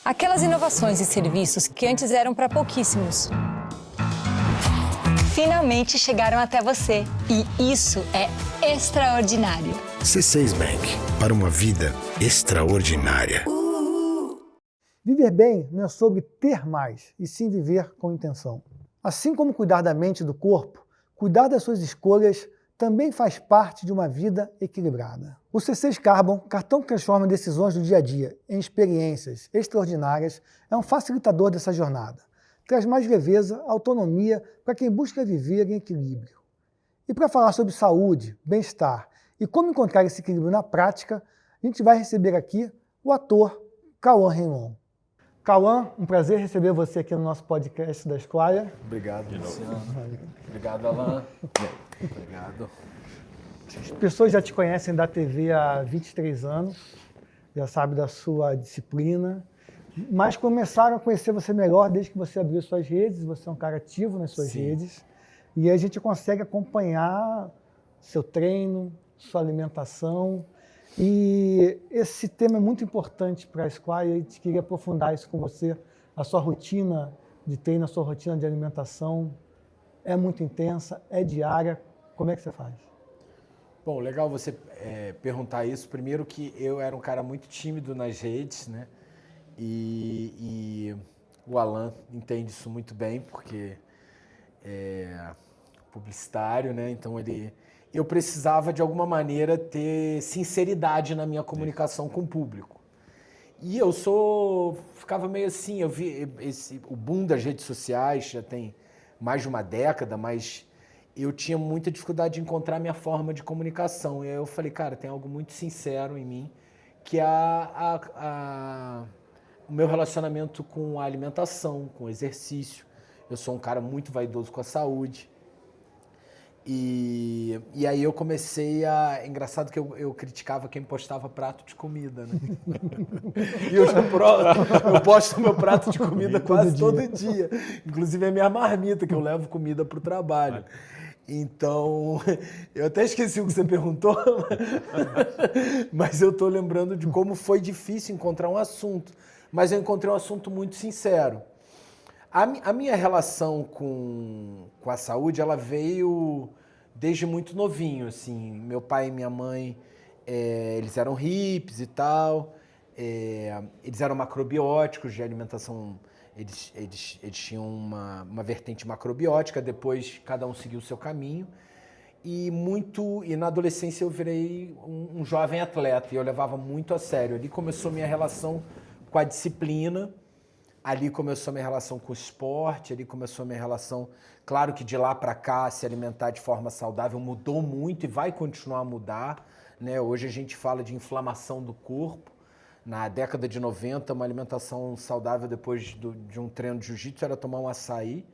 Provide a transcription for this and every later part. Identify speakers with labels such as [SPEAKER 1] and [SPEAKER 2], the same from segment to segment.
[SPEAKER 1] Aquelas inovações e serviços que antes eram para pouquíssimos. Finalmente chegaram até você. E isso é extraordinário.
[SPEAKER 2] C6 Bank, para uma vida extraordinária.
[SPEAKER 3] Viver bem não é sobre ter mais, e sim viver com intenção. Assim como cuidar da mente e do corpo, cuidar das suas escolhas também faz parte de uma vida equilibrada. O C6 Carbon, cartão que transforma decisões do dia a dia em experiências extraordinárias, é um facilitador dessa jornada. Traz mais leveza, autonomia para quem busca viver em equilíbrio. E para falar sobre saúde, bem-estar e como encontrar esse equilíbrio na prática, a gente vai receber aqui o ator Cauã Raymond. Cauã, um prazer receber você aqui no nosso podcast da Esquire.
[SPEAKER 4] Obrigado, Luciano. Obrigado, Alan. Obrigado.
[SPEAKER 3] As pessoas já te conhecem da TV há 23 anos, já sabem da sua disciplina, mas começaram a conhecer você melhor desde que você abriu suas redes, você é um cara ativo nas suas redes, e a gente consegue acompanhar seu treino, sua alimentação, e esse tema é muito importante para a Esquire, e a gente queria aprofundar isso com você, a sua rotina de treino, a sua rotina de alimentação é muito intensa, é diária, como é que você faz?
[SPEAKER 4] Bom, legal você perguntar isso. Primeiro que eu era um cara muito tímido nas redes, né? E o Alan entende isso muito bem, porque é publicitário, né? Então eu precisava de alguma maneira ter sinceridade na minha comunicação com o público. E ficava meio assim, eu vi o boom das redes sociais, já tem mais de uma década, mas eu tinha muita dificuldade de encontrar a minha forma de comunicação. E aí eu falei, cara, tem algo muito sincero em mim, que é o meu relacionamento com a alimentação, com o exercício. Eu sou um cara muito vaidoso com a saúde. E aí eu comecei a... Engraçado que eu criticava quem postava prato de comida, né? E eu posto meu prato de comida quase todo dia. Inclusive é minha marmita, que eu levo comida para o trabalho. Então, eu até esqueci o que você perguntou, mas eu estou lembrando de como foi difícil encontrar um assunto. Mas eu encontrei um assunto muito sincero. A minha relação com a saúde, ela veio desde muito novinho, assim. Meu pai e minha mãe, eles eram hippies e tal, eles eram macrobióticos de alimentação, eles tinham uma vertente macrobiótica, depois cada um seguiu o seu caminho. E na adolescência eu virei um jovem atleta e eu levava muito a sério. Ali começou minha relação com a disciplina. Ali começou a minha relação com o esporte, ali começou a minha relação... Claro que de lá para cá, se alimentar de forma saudável mudou muito e vai continuar a mudar, né? Hoje a gente fala de inflamação do corpo. Na década de 90, uma alimentação saudável depois de um treino de jiu-jitsu era tomar um açaí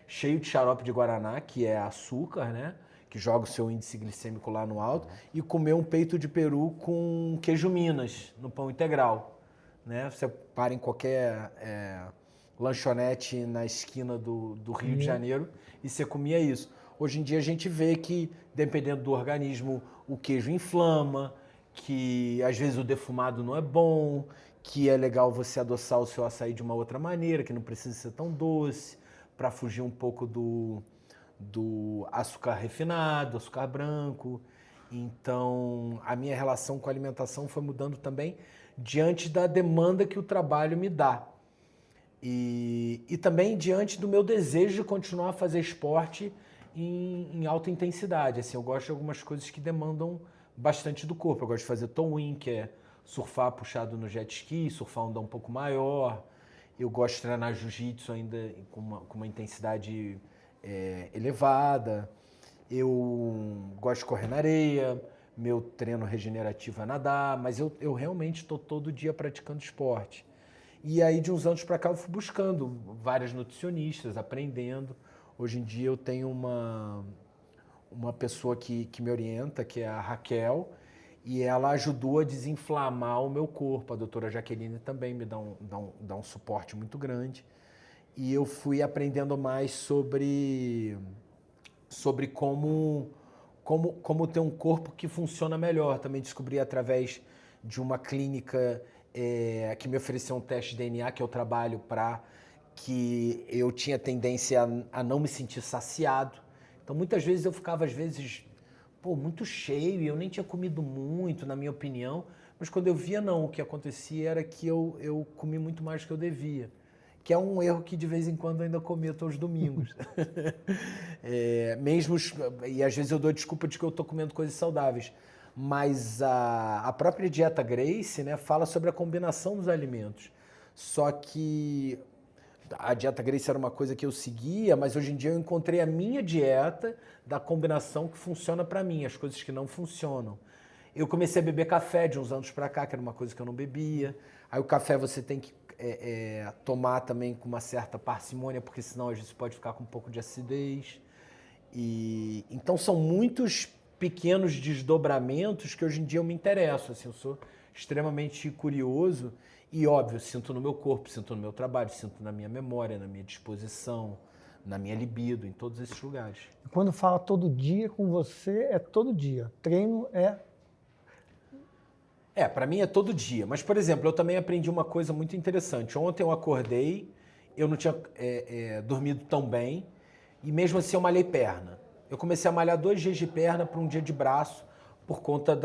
[SPEAKER 4] cheio de xarope de guaraná, que é açúcar, né? Que joga o seu índice glicêmico lá no alto, e comer um peito de peru com queijo Minas no pão integral. Né? Você para em qualquer lanchonete na esquina do Rio de Janeiro e você comia isso. Hoje em dia a gente vê que, dependendo do organismo, o queijo inflama, que às vezes o defumado não é bom, que é legal você adoçar o seu açaí de uma outra maneira, que não precisa ser tão doce, para fugir um pouco do açúcar refinado, açúcar branco. Então, a minha relação com a alimentação foi mudando também diante da demanda que o trabalho me dá. E também diante do meu desejo de continuar a fazer esporte em alta intensidade. Assim, eu gosto de algumas coisas que demandam bastante do corpo. Eu gosto de fazer towing, que é surfar puxado no jet ski, surfar onda um pouco maior. Eu gosto de treinar jiu-jitsu ainda com uma intensidade elevada. Eu gosto de correr na areia. Meu treino regenerativo é nadar, mas eu realmente estou todo dia praticando esporte. E aí, de uns anos para cá, eu fui buscando várias nutricionistas, aprendendo. Hoje em dia, eu tenho uma pessoa que me orienta, que é a Raquel, e ela ajudou a desinflamar o meu corpo. A doutora Jaqueline também me dá um suporte muito grande. E eu fui aprendendo mais sobre como ter um corpo que funciona melhor. Também descobri através de uma clínica que me ofereceu um teste de DNA, que eu trabalho para que eu tinha tendência a não me sentir saciado. Então, muitas vezes eu ficava, muito cheio e eu nem tinha comido muito, na minha opinião. Mas quando eu via, não, o que acontecia era que eu comi muito mais do que eu devia. Que é um erro que de vez em quando eu ainda cometo aos domingos. E às vezes eu dou desculpa de que eu estou comendo coisas saudáveis. Mas a própria dieta Gracie, né, fala sobre a combinação dos alimentos. Só que a dieta Gracie era uma coisa que eu seguia, mas hoje em dia eu encontrei a minha dieta da combinação que funciona para mim, as coisas que não funcionam. Eu comecei a beber café de uns anos para cá, que era uma coisa que eu não bebia. Aí o café você tem que tomar também com uma certa parcimônia, porque senão às vezes pode ficar com um pouco de acidez. Então são muitos pequenos desdobramentos que hoje em dia eu me interesso. Assim, eu sou extremamente curioso e, óbvio, sinto no meu corpo, sinto no meu trabalho, sinto na minha memória, na minha disposição, na minha libido, em todos esses lugares.
[SPEAKER 3] Quando fala todo dia com você, é todo dia. Treino
[SPEAKER 4] para mim é todo dia. Mas, por exemplo, eu também aprendi uma coisa muito interessante. Ontem eu acordei, eu não tinha dormido tão bem, e mesmo assim eu malhei perna. Eu comecei a malhar 2 dias de perna para um dia de braço, por conta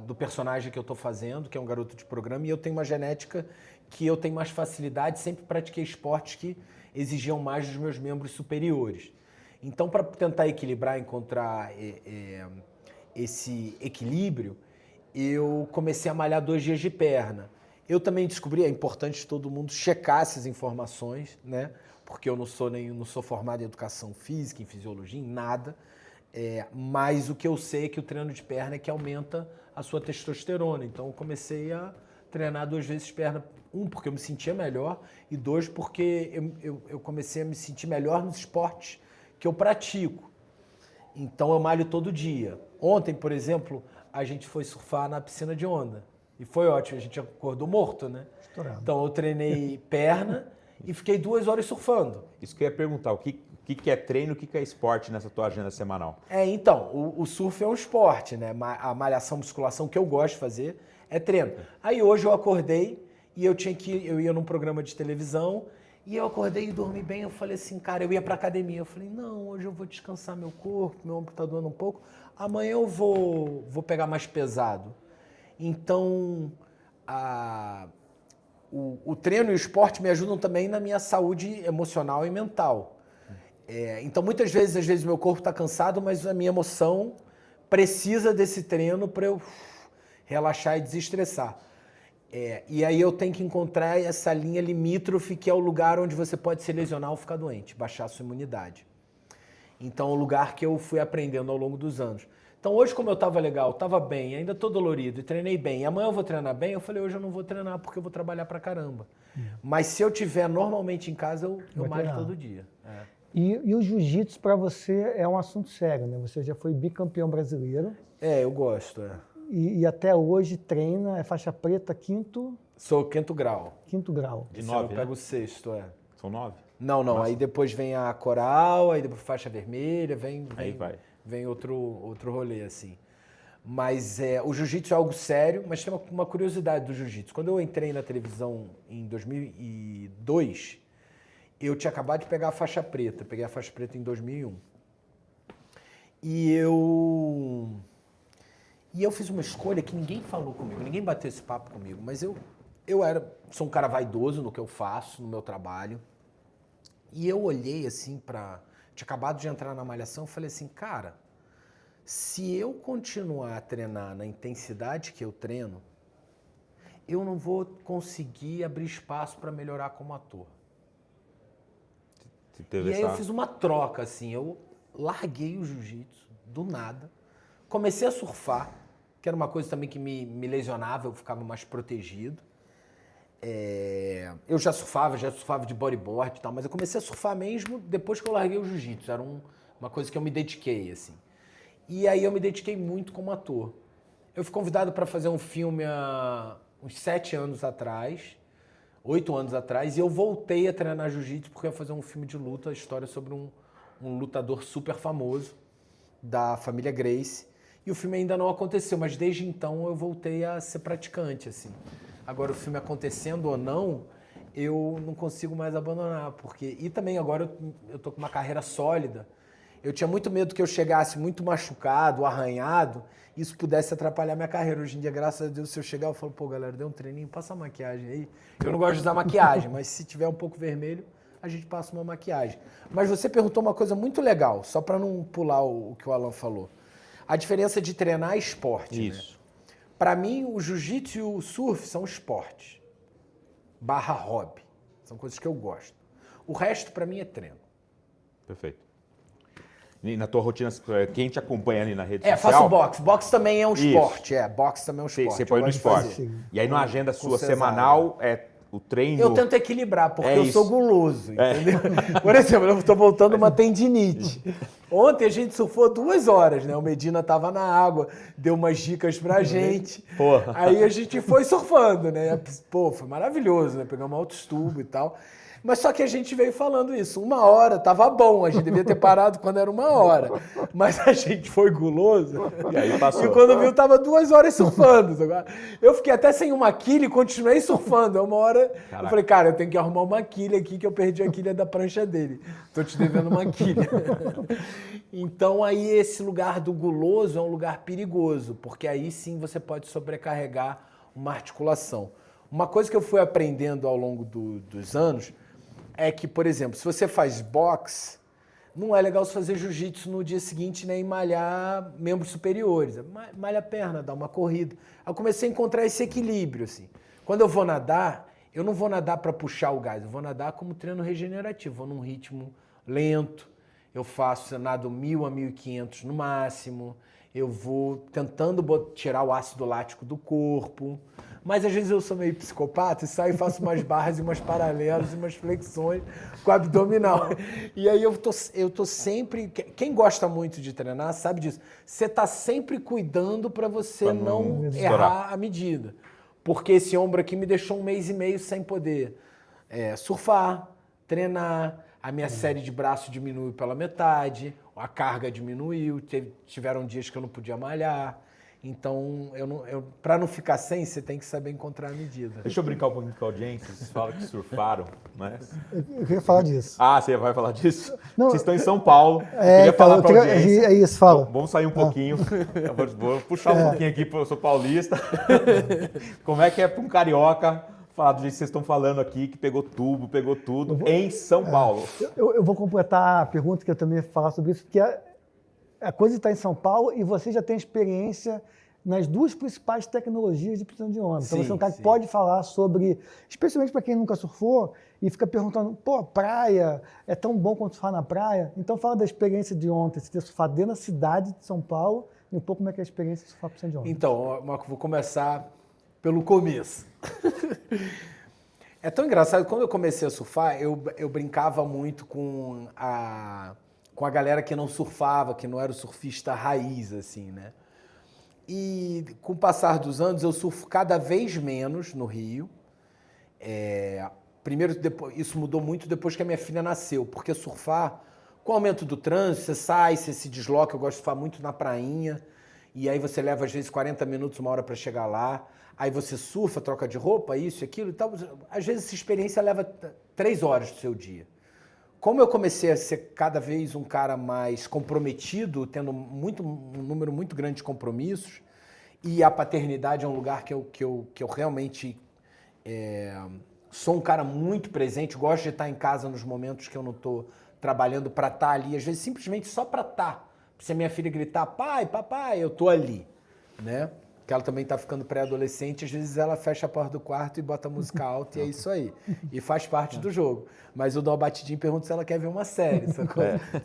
[SPEAKER 4] do personagem que eu estou fazendo, que é um garoto de programa, e eu tenho uma genética que eu tenho mais facilidade, sempre pratiquei esportes que exigiam mais dos meus membros superiores. Então, para tentar equilibrar, encontrar esse equilíbrio, eu comecei a malhar 2 dias de perna. Eu também descobri, é importante todo mundo checar essas informações, né? Porque eu não sou formado em educação física, em fisiologia, em nada. Mas o que eu sei é que o treino de perna é que aumenta a sua testosterona. Então eu comecei a treinar 2 vezes perna. 1, porque eu me sentia melhor, e 2, porque eu comecei a me sentir melhor nos esportes que eu pratico. Então eu malho todo dia. Ontem, por exemplo, a gente foi surfar na piscina de onda. E foi ótimo, a gente acordou morto, né?
[SPEAKER 3] Estourado.
[SPEAKER 4] Então eu treinei perna e fiquei 2 horas surfando.
[SPEAKER 5] Isso que eu ia perguntar, o que é treino, o que é esporte nessa tua agenda semanal?
[SPEAKER 4] Então, o surf é um esporte, né? A malhação, musculação que eu gosto de fazer é treino. Aí hoje eu acordei e eu ia num programa de televisão e eu acordei e dormi bem. Eu falei assim, cara, eu ia pra academia. Eu falei, não, hoje eu vou descansar meu corpo, meu ombro tá doendo um pouco. Amanhã eu vou pegar mais pesado. Então, o treino e o esporte me ajudam também na minha saúde emocional e mental. Então, muitas vezes, às vezes, meu corpo está cansado, mas a minha emoção precisa desse treino para eu relaxar e desestressar. E aí eu tenho que encontrar essa linha limítrofe, que é o lugar onde você pode se lesionar ou ficar doente, baixar a sua imunidade. Então, é o lugar que eu fui aprendendo ao longo dos anos. Então, hoje, como eu estava legal, estava bem, ainda estou dolorido e treinei bem, e amanhã eu vou treinar bem, eu falei, hoje eu não vou treinar porque eu vou trabalhar pra caramba. Mas se eu tiver normalmente em casa, eu malho todo dia.
[SPEAKER 3] E o jiu-jitsu para você é um assunto sério, né? Você já foi bicampeão brasileiro.
[SPEAKER 4] Eu gosto,
[SPEAKER 3] E até hoje treina, é faixa preta, quinto...
[SPEAKER 4] Sou quinto grau.
[SPEAKER 3] Quinto grau.
[SPEAKER 5] De 9,
[SPEAKER 4] eu pego o sexto,
[SPEAKER 5] São 9?
[SPEAKER 4] Não. Nossa. Aí depois vem a coral, aí depois faixa vermelha, vem outro rolê, assim. Mas o jiu-jitsu é algo sério, mas tem uma curiosidade do jiu-jitsu. Quando eu entrei na televisão em 2002, eu tinha acabado de pegar a faixa preta. Peguei a faixa preta em 2001. E eu fiz uma escolha que ninguém falou comigo, ninguém bateu esse papo comigo, mas eu sou um cara vaidoso no que eu faço, no meu trabalho. E eu olhei assim tinha acabado de entrar na malhação, falei assim, cara, se eu continuar a treinar na intensidade que eu treino, eu não vou conseguir abrir espaço para melhorar como ator. E aí eu fiz uma troca, assim, eu larguei o jiu-jitsu do nada, comecei a surfar, que era uma coisa também que me lesionava, eu ficava mais protegido. Eu já surfava de bodyboard e tal, mas eu comecei a surfar mesmo depois que eu larguei o jiu-jitsu. Era uma coisa que eu me dediquei, assim. E aí eu me dediquei muito como ator. Eu fui convidado para fazer um filme há uns 7 anos atrás, 8 anos atrás, e eu voltei a treinar jiu-jitsu porque eu ia fazer um filme de luta, a história sobre um lutador super famoso da família Gracie. E o filme ainda não aconteceu, mas desde então eu voltei a ser praticante, assim. Agora, o filme acontecendo ou não, eu não consigo mais abandonar. E também agora eu tô com uma carreira sólida. Eu tinha muito medo que eu chegasse muito machucado, arranhado, e isso pudesse atrapalhar minha carreira. Hoje em dia, graças a Deus, se eu chegar, eu falo, pô, galera, deu um treininho, passa a maquiagem aí. Eu não gosto de usar maquiagem, mas se tiver um pouco vermelho, a gente passa uma maquiagem. Mas você perguntou uma coisa muito legal, só para não pular o que o Alan falou. A diferença de treinar e esporte.
[SPEAKER 5] Isso.
[SPEAKER 4] Né? Para mim, o jiu-jitsu e o surf são esportes. / hobby. São coisas que eu gosto. O resto, para mim, é treino.
[SPEAKER 5] Perfeito. E na tua rotina, quem te acompanha ali na rede social?
[SPEAKER 4] Faço boxe. Boxe também é um
[SPEAKER 5] Isso.
[SPEAKER 4] esporte. Boxe também é um esporte.
[SPEAKER 5] Você põe no esporte. E aí, na agenda sua semanal, o treino...
[SPEAKER 4] Eu tento equilibrar, porque eu sou guloso, entendeu? Por exemplo, eu estou voltando uma tendinite. Ontem a gente surfou 2 horas, né? O Medina estava na água, deu umas dicas pra gente.
[SPEAKER 5] Porra.
[SPEAKER 4] Aí a gente foi surfando, né? Pô, foi maravilhoso, né? Pegamos altos tubos e tal. Mas só que a gente veio falando isso. 1 hora tava bom, a gente devia ter parado quando era 1 hora. Mas a gente foi guloso.
[SPEAKER 5] E aí passou.
[SPEAKER 4] E quando viu, tava 2 horas surfando. Eu fiquei até sem uma quilha e continuei surfando. 1 hora, eu falei, cara, eu tenho que arrumar uma quilha aqui, que eu perdi a quilha da prancha dele. Tô te devendo uma quilha. Então aí esse lugar do guloso é um lugar perigoso, porque aí sim você pode sobrecarregar uma articulação. Uma coisa que eu fui aprendendo ao longo dos anos é que, por exemplo, se você faz boxe, não é legal você fazer jiu-jitsu no dia seguinte, né, e malhar membros superiores. Malha a perna, dá uma corrida. Aí eu comecei a encontrar esse equilíbrio, assim. Quando eu vou nadar, eu não vou nadar para puxar o gás, eu vou nadar como treino regenerativo, vou num ritmo lento, eu nado 1.000 a 1.500 no máximo, eu vou tentando tirar o ácido lático do corpo, mas às vezes eu sou meio psicopata e saio e faço umas barras e umas paralelas e umas flexões com o abdominal. E aí eu tô sempre... Quem gosta muito de treinar sabe disso. Você tá sempre cuidando para você não errar a medida. Porque esse ombro aqui me deixou 1 mês e meio sem poder surfar, treinar, a minha série de braço diminuiu pela metade, a carga diminuiu, tiveram dias que eu não podia malhar. Então, para não ficar sem, você tem que saber encontrar a medida.
[SPEAKER 5] Deixa eu brincar um pouquinho com a audiência. Vocês falam que surfaram, né?
[SPEAKER 3] Eu queria falar disso.
[SPEAKER 5] Ah, você vai falar disso?
[SPEAKER 3] Não,
[SPEAKER 5] Vocês estão em São Paulo. Eu queria falar para a audiência.
[SPEAKER 3] É isso, fala.
[SPEAKER 5] Vamos sair um pouquinho. Eu vou puxar um pouquinho aqui, porque eu sou paulista. Como é que é para um carioca falar do jeito que vocês estão falando aqui, que pegou tubo, pegou tudo, em São Paulo?
[SPEAKER 3] Eu vou completar a pergunta, que eu também ia falar sobre isso, porque a coisa está em São Paulo e você já tem experiência nas 2 principais tecnologias de piscina de onda. Então você é um cara que pode falar sobre, especialmente para quem nunca surfou e fica perguntando, pô, praia, é tão bom quanto surfar na praia? Então fala da experiência de ontem, você ter surfado dentro da cidade de São Paulo e um pouco como é que é a experiência de surfar piscina de onda.
[SPEAKER 4] Então, Marco, vou começar pelo começo. É tão engraçado, quando eu comecei a surfar, eu brincava muito com a galera que não surfava, que não era o surfista raiz, assim, né? E com o passar dos anos, eu surfo cada vez menos no Rio. Primeiro, isso mudou muito depois que a minha filha nasceu, porque surfar, com o aumento do trânsito, você sai, você se desloca, eu gosto de surfar muito na prainha, e aí você leva às vezes 40 minutos, 1 hora para chegar lá, aí você surfa, troca de roupa, isso e aquilo e tal. Às vezes essa experiência leva 3 horas do seu dia. Como eu comecei a ser cada vez um cara mais comprometido, tendo um número muito grande de compromissos, e a paternidade é um lugar que eu realmente sou um cara muito presente, gosto de estar em casa nos momentos que eu não estou trabalhando para estar ali, às vezes simplesmente só para estar. Se a minha filha gritar, pai, papai, eu estou ali, né? Que ela também está ficando pré-adolescente, às vezes ela fecha a porta do quarto e bota a música alta e é isso aí. E faz parte do jogo. Mas eu dou uma batidinha e pergunto se ela quer ver uma série, se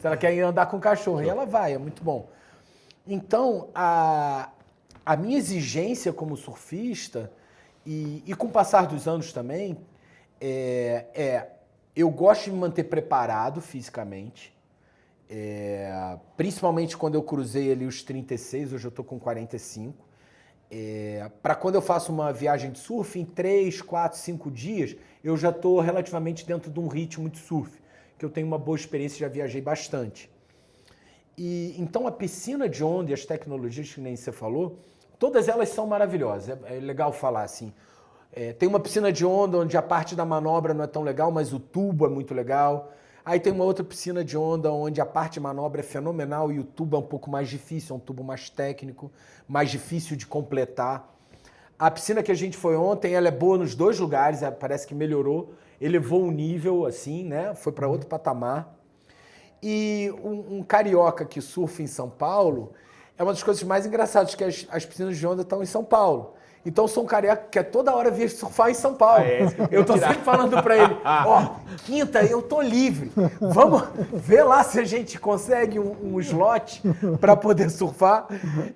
[SPEAKER 4] ela quer ir andar com o cachorro. E ela vai, é muito bom. Então, a minha exigência como surfista, e com o passar dos anos também, eu gosto de me manter preparado fisicamente, principalmente quando eu cruzei ali os 36, hoje eu estou com 45. Para quando eu faço uma viagem de surf, em 3, 4, 5 dias, eu já estou relativamente dentro de um ritmo de surf, que eu tenho uma boa experiência, já viajei bastante. E então a piscina de onda e as tecnologias que nem você falou, todas elas são maravilhosas. É legal falar assim. Tem uma piscina de onda onde a parte da manobra não é tão legal, mas o tubo é muito legal. Aí tem uma outra piscina de onda onde a parte de manobra é fenomenal e o tubo é um pouco mais difícil, é um tubo mais técnico, mais difícil de completar. A piscina que a gente foi ontem, ela é boa nos dois lugares, parece que melhorou, elevou o nível, assim, né? Foi para outro patamar. E um carioca que surfa em São Paulo, é uma das coisas mais engraçadas, que as piscinas de onda estão em São Paulo. Então eu sou um carioca que quer toda hora vir surfar em São Paulo. Eu tô sempre falando para ele, quinta eu tô livre, vamos ver lá se a gente consegue um slot para poder surfar.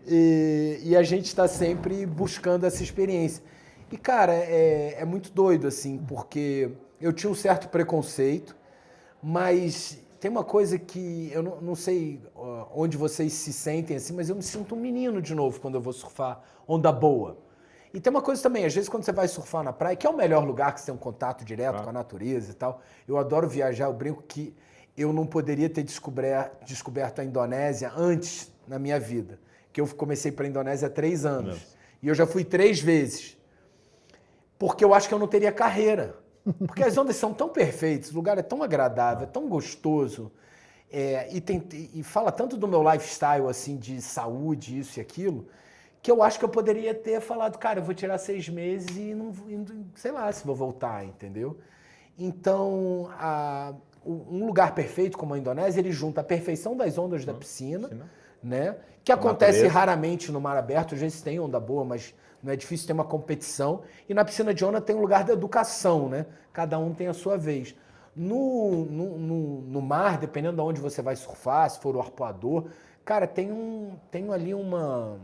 [SPEAKER 4] E a gente está sempre buscando essa experiência. E cara, é muito doido assim, porque eu tinha um certo preconceito, mas tem uma coisa que eu não sei onde vocês se sentem assim, mas eu me sinto um menino de novo quando eu vou surfar onda boa. E tem uma coisa também, às vezes quando você vai surfar na praia, que é o melhor lugar que você tem um contato direto com a natureza e tal, eu adoro viajar, eu brinco que eu não poderia ter descoberto a Indonésia antes na minha vida, que eu comecei para a Indonésia há 3 anos, e eu já fui 3 vezes, porque eu acho que eu não teria carreira, porque as ondas são tão perfeitas, o lugar é tão agradável, é tão gostoso, e fala tanto do meu lifestyle, assim, de saúde, isso e aquilo, que eu acho que eu poderia ter falado, cara, eu vou tirar 6 meses e não sei lá se vou voltar, entendeu? Então, um lugar perfeito como a Indonésia, ele junta a perfeição das ondas da piscina, né? Que acontece raramente no mar aberto, às vezes tem onda boa, mas não é difícil ter uma competição. E na piscina de onda tem um lugar da educação, né? Cada um tem a sua vez. No mar, dependendo de onde você vai surfar, se for o arpoador, cara, tem ali um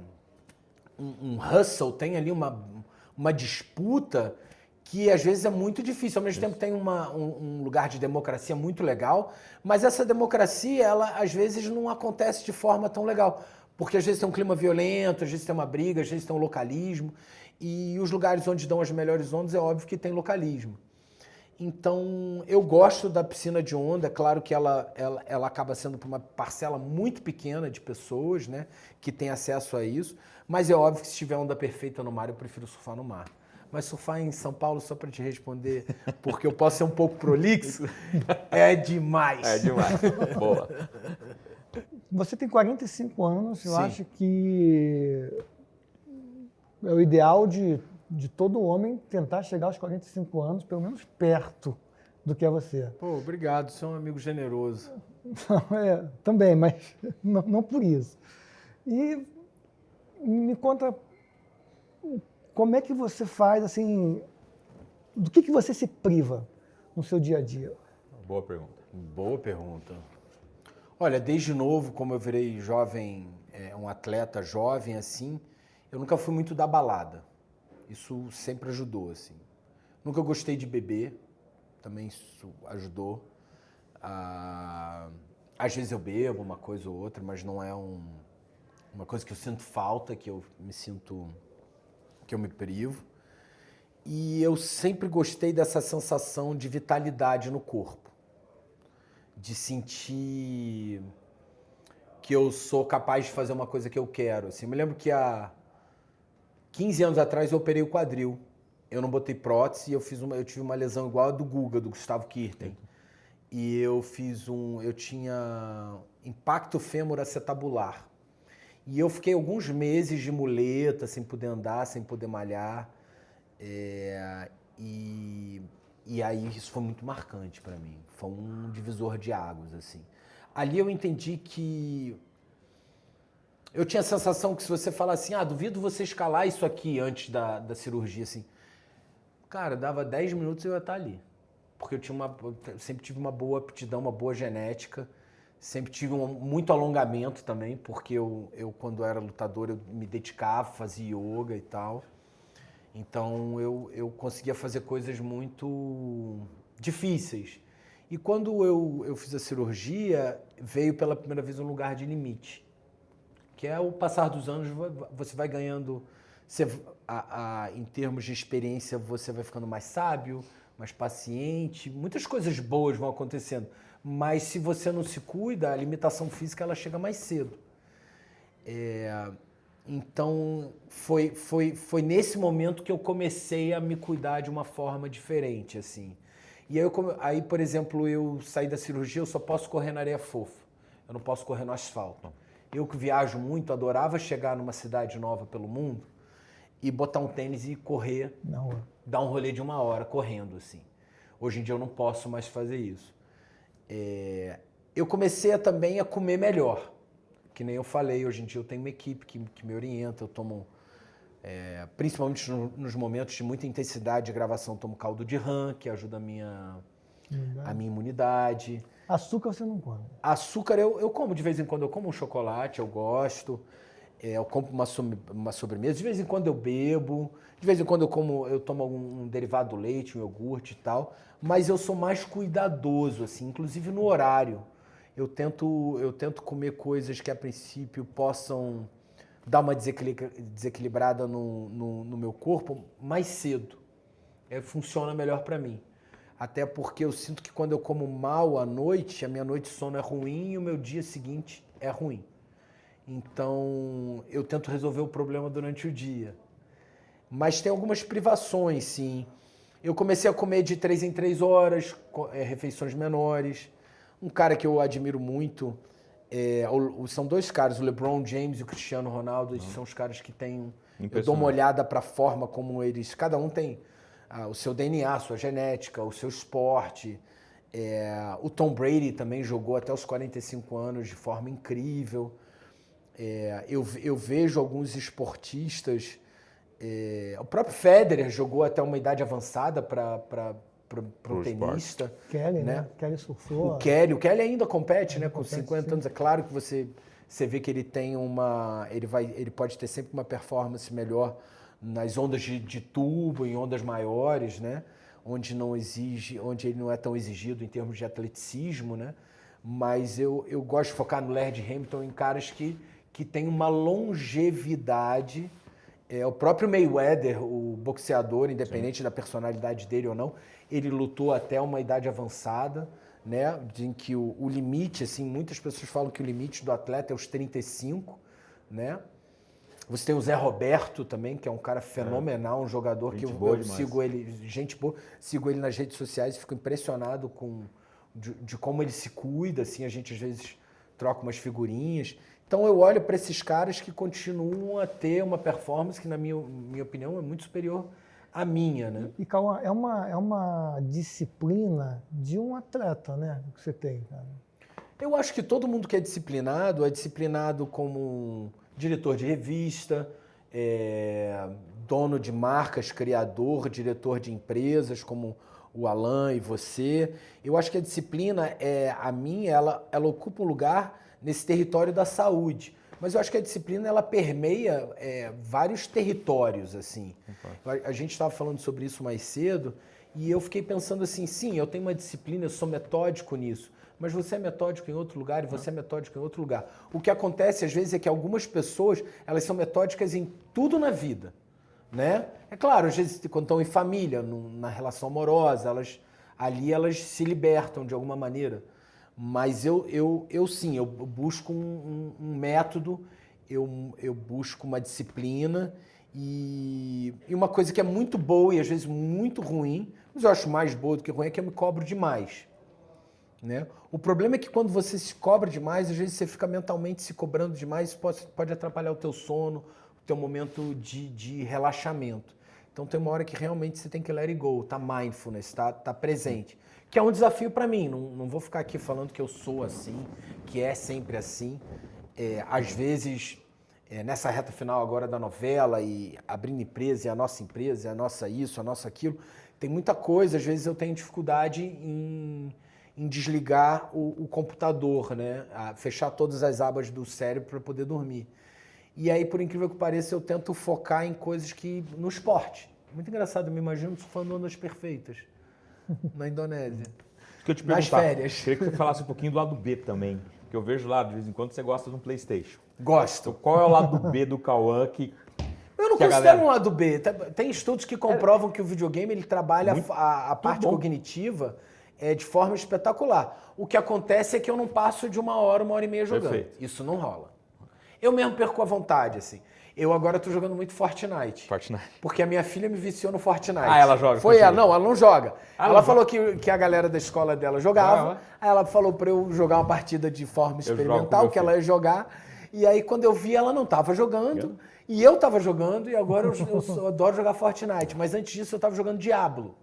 [SPEAKER 4] hustle, tem ali uma disputa que às vezes é muito difícil. Ao mesmo tempo tem um lugar de democracia muito legal, mas essa democracia, ela às vezes não acontece de forma tão legal, porque às vezes tem um clima violento, às vezes tem uma briga, às vezes tem um localismo, e os lugares onde dão as melhores ondas é óbvio que tem localismo. Então, eu gosto da piscina de onda, é claro que ela acaba sendo para uma parcela muito pequena de pessoas, né, que tem acesso a isso, mas é óbvio que se tiver onda perfeita no mar, eu prefiro surfar no mar. Mas surfar em São Paulo, só para te responder, porque eu posso ser um pouco prolixo, é demais.
[SPEAKER 5] É demais. Boa.
[SPEAKER 3] Você tem 45 anos, eu
[SPEAKER 4] Sim.
[SPEAKER 3] acho que é o ideal de todo homem tentar chegar aos 45 anos, pelo menos perto do que é você.
[SPEAKER 4] Pô, obrigado, você é um amigo generoso.
[SPEAKER 3] Também, mas não por isso. E me conta como é que você faz, assim, do que você se priva no seu dia a dia?
[SPEAKER 5] Boa pergunta.
[SPEAKER 4] Boa pergunta. Olha, desde novo, como eu virei jovem, um atleta jovem assim, eu nunca fui muito da balada. Isso sempre ajudou, assim. Nunca gostei de beber, também isso ajudou. Às vezes eu bebo uma coisa ou outra, mas não é uma coisa que eu sinto falta, que eu me privo. E eu sempre gostei dessa sensação de vitalidade no corpo. De sentir que eu sou capaz de fazer uma coisa que eu quero. Assim, eu me lembro que há 15 anos atrás eu operei o quadril. Eu não botei prótese e eu tive uma lesão igual a do Guga, do Gustavo Kirten. E eu tinha impacto fêmur-acetabular. E eu fiquei alguns meses de muleta, sem poder andar, sem poder malhar. E aí isso foi muito marcante para mim. Foi um divisor de águas, assim. Ali eu entendi que eu tinha a sensação que se você falar assim, duvido você escalar isso aqui antes da cirurgia, assim. Cara, dava 10 minutos e eu ia estar ali. Porque eu sempre tive uma boa aptidão, uma boa genética. Sempre tive muito alongamento também, porque eu quando era lutador, eu me dedicava, fazia yoga e tal. Então eu conseguia fazer coisas muito difíceis. E quando eu fiz a cirurgia, veio pela primeira vez um lugar de limite. Que é o passar dos anos, você vai ganhando, em termos de experiência, você vai ficando mais sábio, mais paciente, muitas coisas boas vão acontecendo. Mas se você não se cuida, a limitação física ela chega mais cedo. Então, foi nesse momento que eu comecei a me cuidar de uma forma diferente, assim. E aí, por exemplo, eu saí da cirurgia, eu só posso correr na areia fofa. Eu não posso correr no asfalto. Eu que viajo muito, adorava chegar numa cidade nova pelo mundo e botar um tênis e correr, dar um rolê de 1 hora correndo, assim. Hoje em dia eu não posso mais fazer isso. Eu comecei também a comer melhor. Que nem eu falei, hoje em dia eu tenho uma equipe que me orienta, eu tomo, principalmente nos momentos de muita intensidade de gravação, eu tomo caldo de rã, que ajuda a minha imunidade.
[SPEAKER 3] Açúcar você não come?
[SPEAKER 4] Açúcar eu como de vez em quando, eu como um chocolate, eu gosto, eu compro uma sobremesa, de vez em quando eu bebo, de vez em quando eu tomo um derivado do leite, um iogurte e tal, mas eu sou mais cuidadoso, assim, inclusive no horário. Eu tento comer coisas que a princípio possam dar uma desequilibrada no meu corpo mais cedo. Funciona melhor para mim. Até porque eu sinto que quando eu como mal à noite, a minha noite de sono é ruim e o meu dia seguinte é ruim. Então, eu tento resolver o problema durante o dia. Mas tem algumas privações, sim. Eu comecei a comer de 3 em 3 horas, refeições menores. Um cara que eu admiro muito, são 2 caras, o LeBron James e o Cristiano Ronaldo, eles são os caras que têm... Eu dou uma olhada para a forma como eles... Cada um tem o seu DNA, a sua genética, o seu esporte. O Tom Brady também jogou até os 45 anos de forma incrível. Eu vejo alguns esportistas... o próprio Federer jogou até uma idade avançada para o tenista.
[SPEAKER 3] Kelly, né? Kelly surfou.
[SPEAKER 4] O Kelly ainda compete, né? Com 50 anos. É claro que você vê que ele tem ele pode ter sempre uma performance melhor nas ondas de tubo, em ondas maiores, né? Onde ele não é tão exigido em termos de atleticismo, né? Mas eu gosto de focar no Laird Hamilton, em caras que têm uma longevidade. O próprio Mayweather, o boxeador, independente da personalidade dele ou não, ele lutou até uma idade avançada, né? Em que o limite, assim, muitas pessoas falam que o limite do atleta é os 35, né? Você tem o Zé Roberto também, que é um cara fenomenal, um jogador que eu sigo ele, gente boa, sigo ele nas redes sociais e fico impressionado de como ele se cuida, assim, a gente às vezes troca umas figurinhas. Então eu olho para esses caras que continuam a ter uma performance que, na minha opinião, é muito superior à minha, né?
[SPEAKER 3] E, Cauã, é uma disciplina de um atleta, né? Que você tem, cara.
[SPEAKER 4] Eu acho que todo mundo que é disciplinado como diretor de revista, dono de marcas, criador, diretor de empresas, como o Alan e você. Eu acho que a disciplina, ela ocupa um lugar nesse território da saúde. Mas eu acho que a disciplina, ela permeia vários territórios, assim. A gente estava falando sobre isso mais cedo e eu fiquei pensando assim, sim, eu tenho uma disciplina, eu sou metódico nisso, mas você é metódico em outro lugar e você é metódico em outro lugar. O que acontece, às vezes, é que algumas pessoas, elas são metódicas em tudo na vida, né? É claro, às vezes, quando estão em família, na relação amorosa, elas se libertam de alguma maneira. Mas eu sim, eu busco um método, eu busco uma disciplina e uma coisa que é muito boa e às vezes muito ruim, mas eu acho mais boa do que ruim, é que eu me cobro demais, né? O problema é que quando você se cobra demais, às vezes você fica mentalmente se cobrando demais, isso pode atrapalhar o teu sono, o teu momento de relaxamento. Então tem uma hora que realmente você tem que let it go, tá mindfulness, tá presente. Que é um desafio para mim, não vou ficar aqui falando que eu sou assim, que é sempre assim. Às vezes, nessa reta final agora da novela e abrindo empresa, e a nossa isso, a nossa aquilo, tem muita coisa, às vezes eu tenho dificuldade em desligar o computador, né? Fechar todas as abas do cérebro para poder dormir. E aí, por incrível que pareça, eu tento focar em coisas no esporte. Muito engraçado, eu me imagino surfando ondas perfeitas na Indonésia.
[SPEAKER 5] Que eu te
[SPEAKER 4] nas férias.
[SPEAKER 5] Queria que você falasse um pouquinho do lado B também, porque eu vejo lá, de vez em quando, você gosta de um PlayStation.
[SPEAKER 4] Gosto.
[SPEAKER 5] Então, qual é o lado B do Cauã que...
[SPEAKER 4] Eu não considero um lado B. Tem estudos que comprovam que o videogame ele trabalha a parte cognitiva de forma espetacular. O que acontece é que eu não passo de 1 hora e meia jogando.
[SPEAKER 5] Perfeito.
[SPEAKER 4] Isso não rola. Eu mesmo perco a vontade, assim. Eu agora tô jogando muito Fortnite.
[SPEAKER 5] Fortnite.
[SPEAKER 4] Porque a minha filha me viciou no Fortnite.
[SPEAKER 5] Ah, ela joga?
[SPEAKER 4] Foi ela. Não, ela não joga. Ela
[SPEAKER 5] não
[SPEAKER 4] falou que a galera da escola dela jogava. Aí ela falou pra eu jogar uma partida de forma experimental, que ela ia jogar. E aí, quando eu vi, ela não tava jogando. E eu tava jogando. E agora eu adoro jogar Fortnite. Mas antes disso, eu tava jogando Diablo.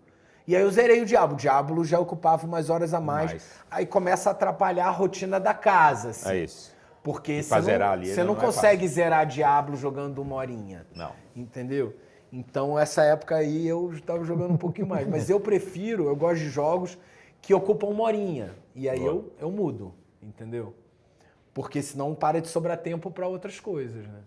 [SPEAKER 4] E aí eu zerei o Diablo. O Diablo já ocupava umas horas a mais. Aí começa a atrapalhar a rotina da casa, assim.
[SPEAKER 5] É isso.
[SPEAKER 4] Porque
[SPEAKER 5] Você
[SPEAKER 4] não consegue zerar Diablo jogando 1 horinha.
[SPEAKER 5] Não.
[SPEAKER 4] Entendeu? Então, essa época aí eu estava jogando um pouquinho mais. Mas eu gosto de jogos que ocupam 1 horinha. E aí eu mudo, entendeu? Porque senão para de sobrar tempo para outras coisas, né?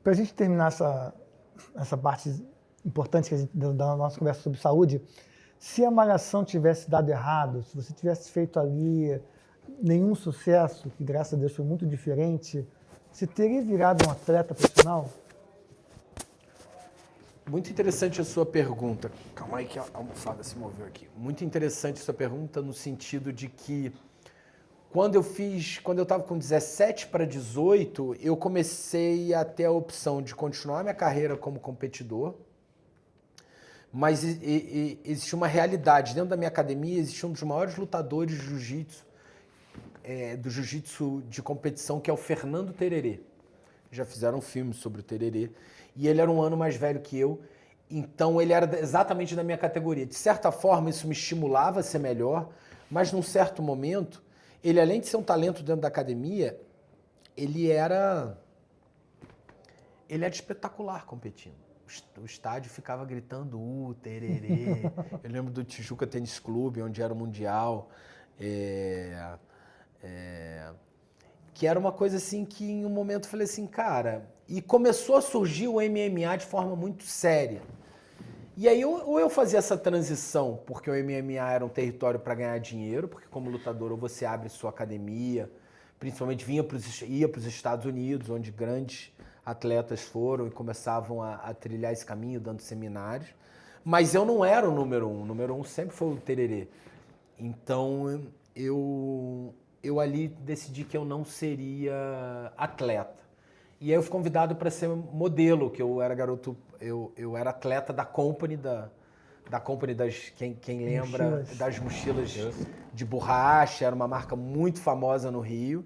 [SPEAKER 3] Para a gente terminar essa parte importante da nossa conversa sobre saúde, se a malhação tivesse dado errado, se você tivesse feito ali nenhum sucesso, que graças a Deus foi muito diferente, você teria virado um atleta profissional?
[SPEAKER 4] Muito interessante a sua pergunta. Calma aí que a almofada se moveu aqui. Muito interessante a sua pergunta no sentido de que quando eu estava com 17 para 18, eu comecei a ter a opção de continuar minha carreira como competidor, mas existia uma realidade. Dentro da minha academia existia um dos maiores lutadores de jiu-jitsu, do jiu-jitsu de competição, que é o Fernando Tererê. Já fizeram um filme sobre o Tererê. E ele era um ano mais velho que eu, então ele era exatamente da minha categoria. De certa forma, isso me estimulava a ser melhor, mas num certo momento, ele, além de ser um talento dentro da academia, ele era espetacular competindo. O estádio ficava gritando, Tererê. Eu lembro do Tijuca Tênis Clube, onde era o Mundial. Que era uma coisa assim que em um momento eu falei assim, cara... E começou a surgir o MMA de forma muito séria. E aí ou eu fazia essa transição, porque o MMA era um território para ganhar dinheiro, porque como lutador ou você abre sua academia, principalmente ia para os Estados Unidos, onde grandes atletas foram e começavam a trilhar esse caminho, dando seminários. Mas eu não era o número 1, o número 1 sempre foi o Tererê. Então eu ali decidi que eu não seria atleta. E aí eu fui convidado para ser modelo, que eu era garoto, eu era atleta da Company, da Company quem lembra, das mochilas de borracha, era uma marca muito famosa no Rio.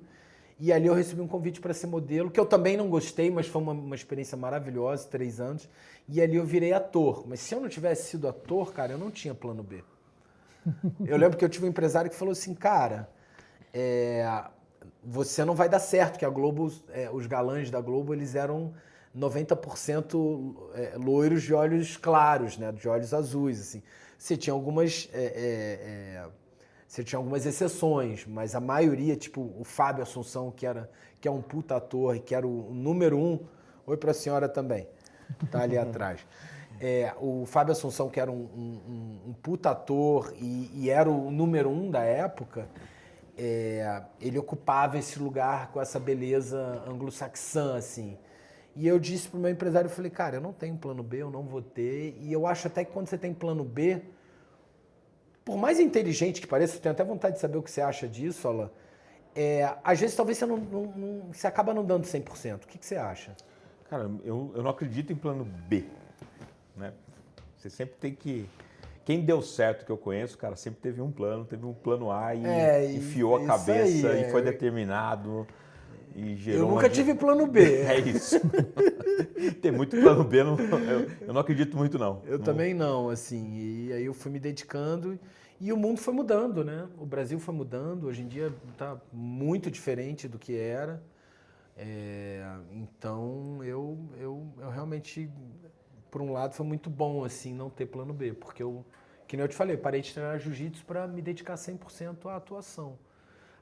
[SPEAKER 4] E ali eu recebi um convite para ser modelo, que eu também não gostei, mas foi uma experiência maravilhosa, 3 anos. E ali eu virei ator. Mas se eu não tivesse sido ator, cara, eu não tinha plano B. Eu lembro que eu tive um empresário que falou assim, cara, você não vai dar certo, que a Globo, os galãs da Globo, eles eram 90% loiros de olhos claros, né, de olhos azuis, assim. Você tinha algumas exceções, mas a maioria, tipo o Fábio Assunção, que é um puta ator e que era o número 1, oi pra senhora também, tá ali atrás. O Fábio Assunção, que era um puta ator e era o número 1 da época, ele ocupava esse lugar com essa beleza anglo-saxã, assim. E eu disse pro meu empresário, eu falei, cara, eu não tenho plano B, eu não vou ter. E eu acho até que quando você tem plano B, por mais inteligente que pareça, eu tenho até vontade de saber o que você acha disso, Alan, às vezes talvez você acaba não dando 100%. O que você acha?
[SPEAKER 5] Cara, eu não acredito em plano B, né? Você sempre tem que... Quem deu certo que eu conheço, cara, sempre teve um plano A e enfiou a cabeça e foi determinado e gerou...
[SPEAKER 4] Eu nunca tive plano B.
[SPEAKER 5] É isso. Tem muito plano B, eu não acredito muito, não.
[SPEAKER 4] Eu também não, assim. E aí eu fui me dedicando e o mundo foi mudando, né? O Brasil foi mudando, hoje em dia está muito diferente do que era. Então eu realmente... Por um lado, foi muito bom, assim, não ter plano B, porque que nem eu te falei, parei de treinar jiu-jitsu para me dedicar 100% à atuação.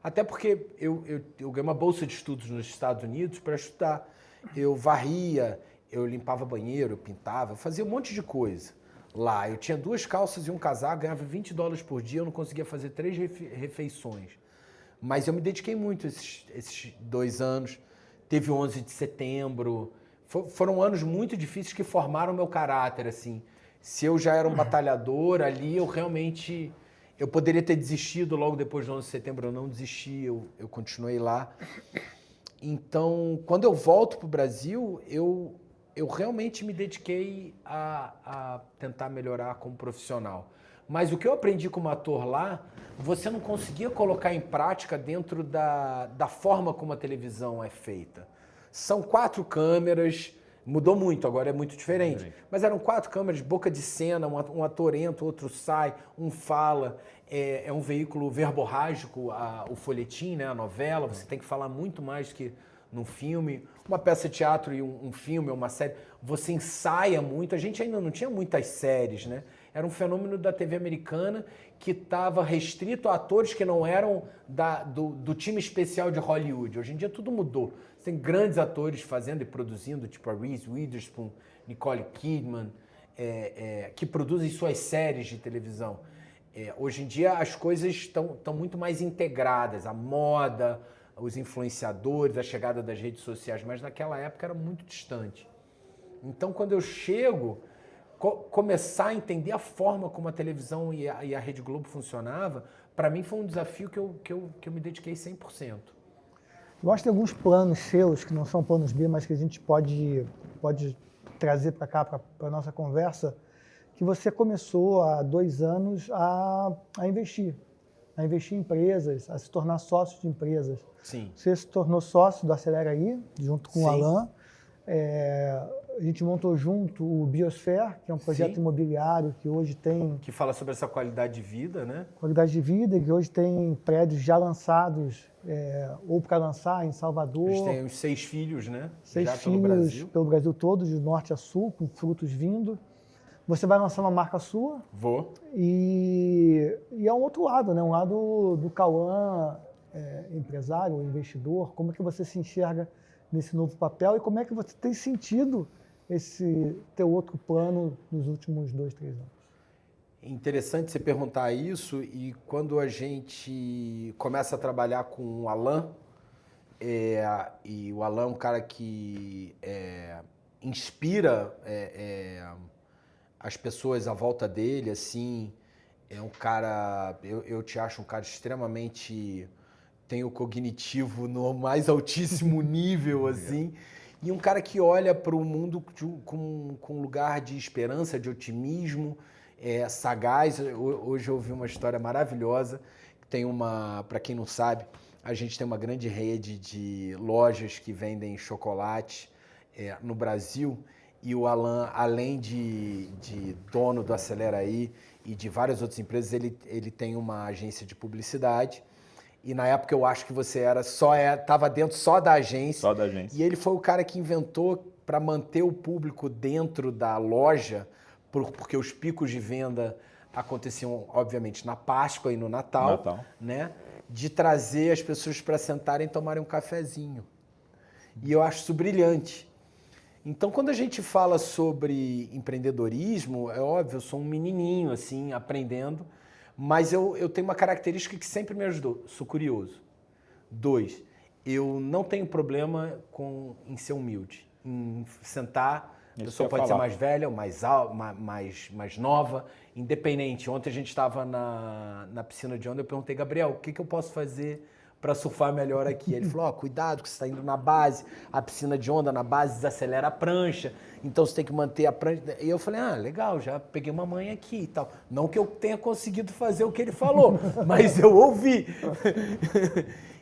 [SPEAKER 4] Até porque eu ganhei uma bolsa de estudos nos Estados Unidos para estudar. Eu varria, eu limpava banheiro, eu pintava, eu fazia um monte de coisa lá. Eu tinha 2 calças e um casaco, ganhava $20 por dia, eu não conseguia fazer 3 refeições. Mas eu me dediquei muito esses 2 anos. Teve o 11 de setembro... Foram anos muito difíceis que formaram o meu caráter, assim. Se eu já era um batalhador ali, eu realmente... Eu poderia ter desistido logo depois do 11 de setembro, eu não desisti, eu continuei lá. Então, quando eu volto para o Brasil, eu realmente me dediquei a tentar melhorar como profissional. Mas o que eu aprendi como ator lá, você não conseguia colocar em prática dentro da forma como a televisão é feita. São 4 câmeras, mudou muito, agora é muito diferente. Mas eram 4 câmeras, boca de cena, um ator entra, outro sai, um fala. É um veículo verborrágico, o folhetim, né, a novela, você tem que falar muito mais que num filme. Uma peça de teatro e um filme, uma série, você ensaia muito. A gente ainda não tinha muitas séries, né? Era um fenômeno da TV americana que estava restrito a atores que não eram do time especial de Hollywood. Hoje em dia tudo mudou. Você tem grandes atores fazendo e produzindo, tipo a Reese Witherspoon, Nicole Kidman, que produzem suas séries de televisão. Hoje em dia as coisas estão muito mais integradas, a moda, os influenciadores, a chegada das redes sociais, mas naquela época era muito distante. Então, quando eu chego, começar a entender a forma como a televisão e a Rede Globo funcionava, para mim foi um desafio que eu me dediquei 100%.
[SPEAKER 3] Eu acho que tem alguns planos seus, que não são planos B, mas que a gente pode trazer para cá, para a nossa conversa, que você começou há 2 anos a investir em empresas, a se tornar sócio de empresas.
[SPEAKER 4] Sim.
[SPEAKER 3] Você se tornou sócio do Acelera Aí, junto com o Alan. A gente montou junto o Biosphere, que é um projeto imobiliário que hoje tem...
[SPEAKER 4] Que fala sobre essa qualidade de vida, né?
[SPEAKER 3] Qualidade de vida, que hoje tem prédios já lançados, ou para lançar em Salvador.
[SPEAKER 4] Eles têm os 6 filhos, né?
[SPEAKER 3] 6
[SPEAKER 4] já
[SPEAKER 3] filhos pelo Brasil todo, de norte a sul, com frutos vindo. Você vai lançar uma marca sua.
[SPEAKER 4] Vou.
[SPEAKER 3] E é um outro lado, né? Um lado do Cauã, empresário, investidor. Como é que você se enxerga nesse novo papel e como é que você tem sentido esse teu outro plano nos últimos 2, 3 anos?
[SPEAKER 4] Interessante você perguntar isso, e quando a gente começa a trabalhar com o Alan, e o Alan é um cara que inspira as pessoas à volta dele, assim, é um cara, eu te acho um cara extremamente, tem o cognitivo no mais altíssimo nível, assim, e um cara que olha para o mundo com um lugar de esperança, de otimismo, sagaz. Hoje eu ouvi uma história maravilhosa, tem para quem não sabe, a gente tem uma grande rede de lojas que vendem chocolate no Brasil, e o Alan, além de dono do Acelera Aí e de várias outras empresas, ele tem uma agência de publicidade. E na época eu acho que você estava dentro só da agência.
[SPEAKER 5] Só da agência.
[SPEAKER 4] E ele foi o cara que inventou para manter o público dentro da loja, porque os picos de venda aconteciam, obviamente, na Páscoa e no Natal. Né? De trazer as pessoas para sentarem e tomarem um cafezinho. E eu acho isso brilhante. Então, quando a gente fala sobre empreendedorismo, é óbvio, eu sou um menininho, assim, aprendendo, mas eu tenho uma característica que sempre me ajudou, sou curioso. 2, eu não tenho problema em ser humilde, em sentar, a pessoa pode ser mais velha ou mais nova, independente. Ontem a gente estava na piscina de onda, eu perguntei, Gabriel, o que eu posso fazer para surfar melhor aqui? Ele falou, cuidado que você está indo na base, a piscina de onda na base desacelera a prancha, então você tem que manter a prancha. E eu falei, legal, já peguei uma manha aqui e tal. Não que eu tenha conseguido fazer o que ele falou, mas eu ouvi.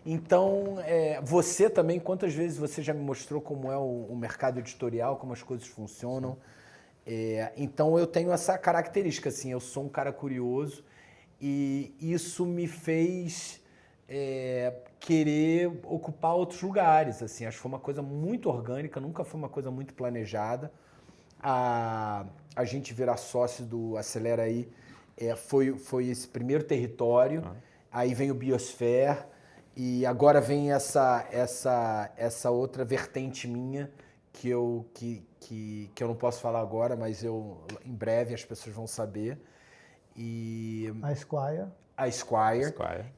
[SPEAKER 4] Então, você também, quantas vezes você já me mostrou como é o mercado editorial, como as coisas funcionam. Então, eu tenho essa característica, assim, eu sou um cara curioso e isso me fez querer ocupar outros lugares, assim. Acho que foi uma coisa muito orgânica, nunca foi uma coisa muito planejada. A gente virar sócio do Acelera Aí foi esse primeiro território, aí vem o Biosphere, e agora vem essa outra vertente minha que eu não posso falar agora, mas em breve as pessoas vão saber. E a Esquire.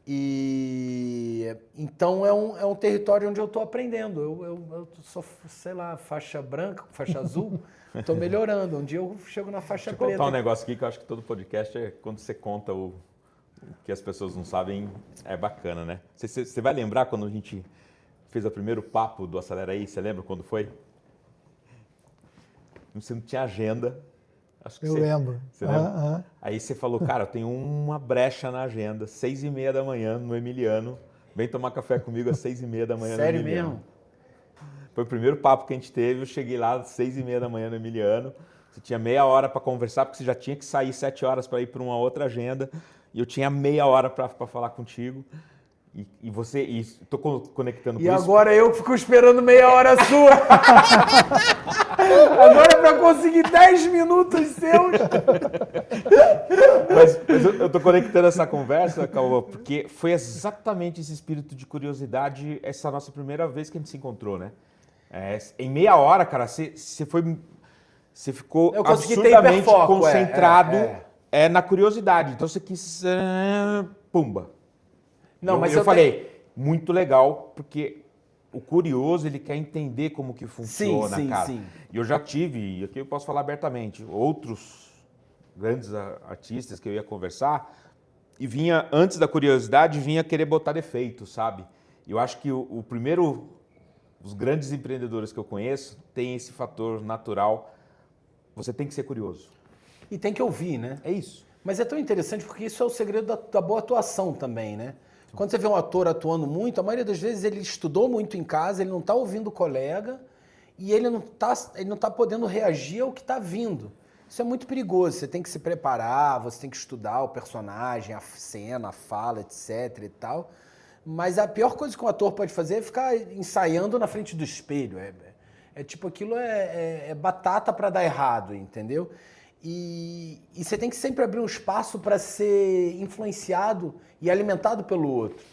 [SPEAKER 4] E então é um território onde eu estou aprendendo. Eu sou, sei lá, faixa branca, faixa azul, estou melhorando. Um dia eu chego na faixa preta.
[SPEAKER 5] Deixa eu contar um negócio aqui que eu acho que todo podcast quando você conta o que as pessoas não sabem, é bacana, né? Você vai lembrar quando a gente fez o primeiro papo do Acelera Aí, você lembra quando foi? Você não tinha agenda. Acho que
[SPEAKER 3] eu lembro.
[SPEAKER 5] Você lembra? Aí você falou, cara, eu tenho uma brecha na agenda, 6h30 da manhã no Emiliano. Vem tomar café comigo às 6h30 da manhã no Emiliano.
[SPEAKER 4] Sério mesmo?
[SPEAKER 5] Foi o primeiro papo que a gente teve, eu cheguei lá às 6h30 da manhã no Emiliano. Você tinha meia hora para conversar, porque você já tinha que sair 7 horas para ir para uma outra agenda. E eu tinha meia hora para falar contigo. E você, estou conectando com
[SPEAKER 4] isso.
[SPEAKER 5] E
[SPEAKER 4] agora eu fico esperando meia hora sua. Agora para conseguir 10 minutos seus.
[SPEAKER 5] Mas eu estou conectando essa conversa, Cauã, porque foi exatamente esse espírito de curiosidade, essa nossa primeira vez que a gente se encontrou, né? Em meia hora, cara, você ficou absurdamente concentrado na curiosidade. Então você quis... pumba.
[SPEAKER 4] Não, mas
[SPEAKER 5] eu falei, muito legal, porque o curioso, ele quer entender como que funciona, cara. Sim. E eu já tive, e aqui eu posso falar abertamente, outros grandes artistas que eu ia conversar, e vinha, antes da curiosidade, vinha querer botar defeito, sabe? E eu acho que os grandes empreendedores que eu conheço têm esse fator natural. Você tem que ser curioso.
[SPEAKER 4] E tem que ouvir, né?
[SPEAKER 5] É isso.
[SPEAKER 4] Mas é tão interessante porque isso é o segredo da boa atuação também, né? Quando você vê um ator atuando muito, a maioria das vezes ele estudou muito em casa, ele não está ouvindo o colega e ele não tá podendo reagir ao que está vindo. Isso é muito perigoso, você tem que se preparar, você tem que estudar o personagem, a cena, a fala, etc e tal. Mas a pior coisa que um ator pode fazer é ficar ensaiando na frente do espelho. Tipo, aquilo é batata para dar errado, entendeu? E você tem que sempre abrir um espaço para ser influenciado e alimentado pelo outro.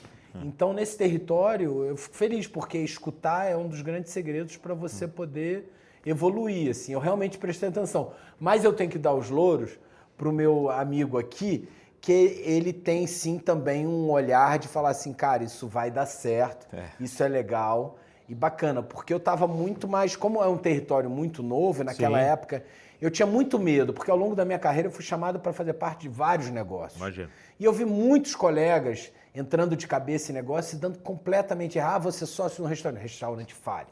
[SPEAKER 4] Então, nesse território, eu fico feliz, porque escutar é um dos grandes segredos para você poder evoluir. Assim. Eu realmente prestei atenção. Mas eu tenho que dar os louros para o meu amigo aqui, que ele tem sim também um olhar de falar assim, cara, isso vai dar certo, isso é legal e bacana. Porque eu estava muito mais, como é um território muito novo, naquela época... Eu tinha muito medo, porque ao longo da minha carreira eu fui chamado para fazer parte de vários negócios.
[SPEAKER 5] Imagina.
[SPEAKER 4] E eu vi muitos colegas entrando de cabeça em negócio e dando completamente errado. Vou ser sócio no restaurante fale.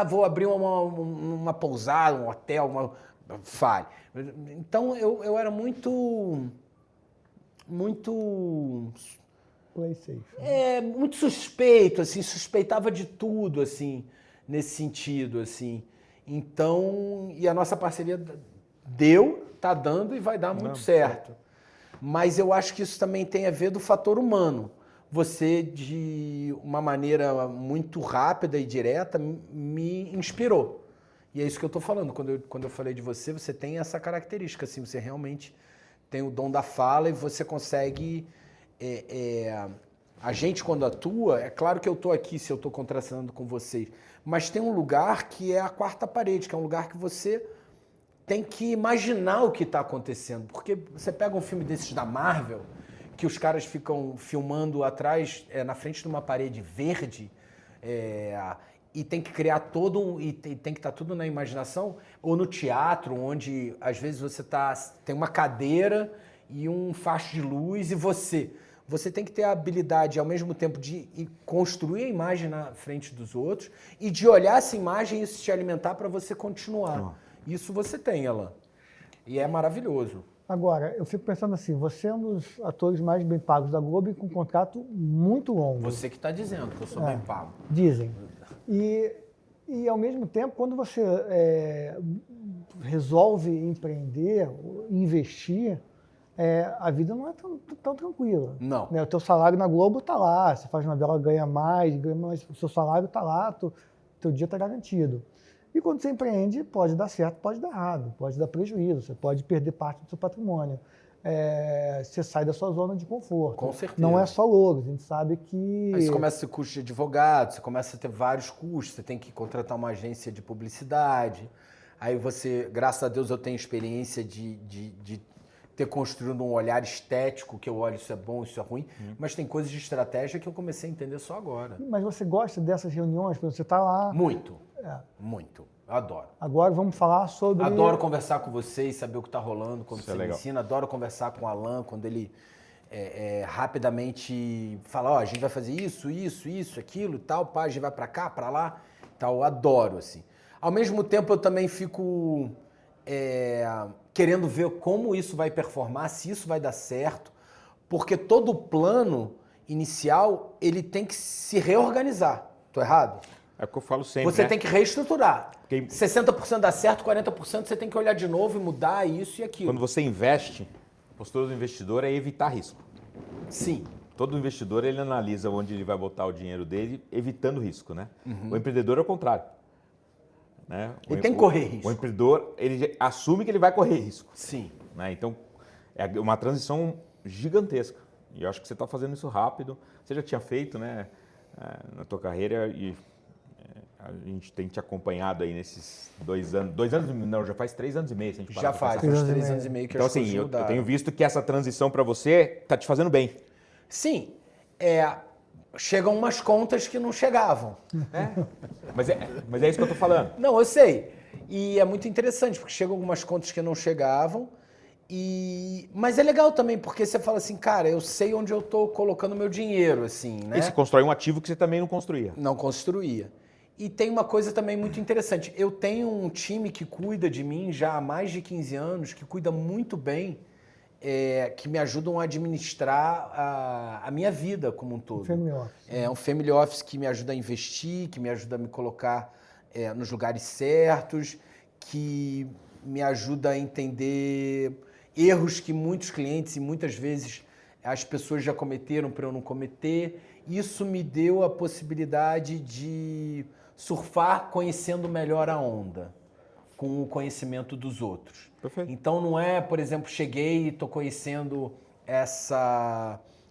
[SPEAKER 4] Vou abrir uma pousada, um hotel, fale. Então eu era muito
[SPEAKER 3] PlayStation.
[SPEAKER 4] Muito suspeito, assim, suspeitava de tudo, assim, nesse sentido, assim. Então, e a nossa parceria tá dando e vai dar muito certo. Mas eu acho que isso também tem a ver do fator humano. Você, de uma maneira muito rápida e direta, me inspirou. E é isso que eu estou falando. Quando eu falei de você, você tem essa característica, assim, você realmente tem o dom da fala e você consegue... A gente, quando atua, é claro que eu estou aqui se eu estou contracenando com vocês, mas tem um lugar que é a quarta parede, que é um lugar que você tem que imaginar o que está acontecendo. Porque você pega um filme desses da Marvel, que os caras ficam filmando atrás, na frente de uma parede verde, e tem que criar e tem que estar tudo na imaginação, ou no teatro, onde às vezes você tem uma cadeira e um facho de luz e você tem que ter a habilidade, ao mesmo tempo, de construir a imagem na frente dos outros e de olhar essa imagem e isso te alimentar para você continuar. Isso você tem, Alan. E é maravilhoso.
[SPEAKER 3] Agora, eu fico pensando assim, você é um dos atores mais bem pagos da Globo e com um contrato muito longo.
[SPEAKER 4] Você que está dizendo que eu sou bem pago.
[SPEAKER 3] Dizem. E, ao mesmo tempo, quando você resolve empreender, investir, a vida não é tão tranquila.
[SPEAKER 4] Não.
[SPEAKER 3] O teu salário na Globo está lá, você faz novela, ganha mais, o seu salário está lá, teu dia está garantido. E quando você empreende, pode dar certo, pode dar errado, pode dar prejuízo, você pode perder parte do seu patrimônio. Você sai da sua zona de conforto.
[SPEAKER 4] Com certeza.
[SPEAKER 3] Não é só louros, a gente sabe que...
[SPEAKER 4] Aí você começa a ter custo de advogado, você começa a ter vários custos, você tem que contratar uma agência de publicidade. Aí você, graças a Deus, eu tenho experiência de ter construído um olhar estético, que eu olho isso é bom, isso é ruim, mas tem coisas de estratégia que eu comecei a entender só agora.
[SPEAKER 3] Mas você gosta dessas reuniões, quando você está lá...
[SPEAKER 4] Muito, muito. Eu adoro.
[SPEAKER 3] Agora vamos falar sobre...
[SPEAKER 4] Adoro conversar com vocês, saber o que está rolando quando
[SPEAKER 5] Isso
[SPEAKER 4] você me ensina. Adoro conversar com o Alan quando ele rapidamente falar, a gente vai fazer isso, aquilo, tal, pá, a gente vai pra cá, pra lá, tal, eu adoro, assim. Ao mesmo tempo, eu também fico querendo ver como isso vai performar, se isso vai dar certo, porque todo plano inicial, ele tem que se reorganizar. Tô errado?
[SPEAKER 5] É o que eu falo sempre,
[SPEAKER 4] Você tem que reestruturar.
[SPEAKER 5] Porque
[SPEAKER 4] 60% dá certo, 40% você tem que olhar de novo e mudar isso e aquilo.
[SPEAKER 5] Quando você investe, a postura do investidor é evitar risco.
[SPEAKER 4] Sim.
[SPEAKER 5] Todo investidor, ele analisa onde ele vai botar o dinheiro dele, evitando risco, né? O empreendedor é o contrário. Né?
[SPEAKER 4] Ele tem que correr risco.
[SPEAKER 5] O empreendedor, ele assume que ele vai correr risco.
[SPEAKER 4] Sim.
[SPEAKER 5] Né? Então, é uma transição gigantesca. E eu acho que você está fazendo isso rápido. Você já tinha feito, né, na tua carreira, e a gente tem te acompanhado aí nesses 2 anos. 2 anos, não, já faz 3 anos e meio. Se a gente
[SPEAKER 4] Já faz, uns 3 anos e meio que
[SPEAKER 5] então, assim, eu tenho visto que essa transição para você está te fazendo bem.
[SPEAKER 4] Sim. Chegam umas contas que não chegavam.
[SPEAKER 5] Mas é isso que eu estou falando.
[SPEAKER 4] Não, eu sei. E é muito interessante, porque chegam algumas contas que não chegavam. Mas é legal também, porque você fala assim, cara, eu sei onde eu estou colocando meu dinheiro, assim, né?
[SPEAKER 5] E você constrói um ativo que você também não construía.
[SPEAKER 4] Não construía. E tem uma coisa também muito interessante. Eu tenho um time que cuida de mim já há mais de 15 anos, que cuida muito bem, que me ajudam a administrar a minha vida como um todo.
[SPEAKER 3] Family office.
[SPEAKER 4] É um family office que me ajuda a investir, que me ajuda a me colocar nos lugares certos, que me ajuda a entender erros que muitos clientes e muitas vezes as pessoas já cometeram para eu não cometer. Isso me deu a possibilidade de surfar conhecendo melhor a onda, com o conhecimento dos outros.
[SPEAKER 5] Perfeito.
[SPEAKER 4] Então não é, por exemplo, cheguei e estou conhecendo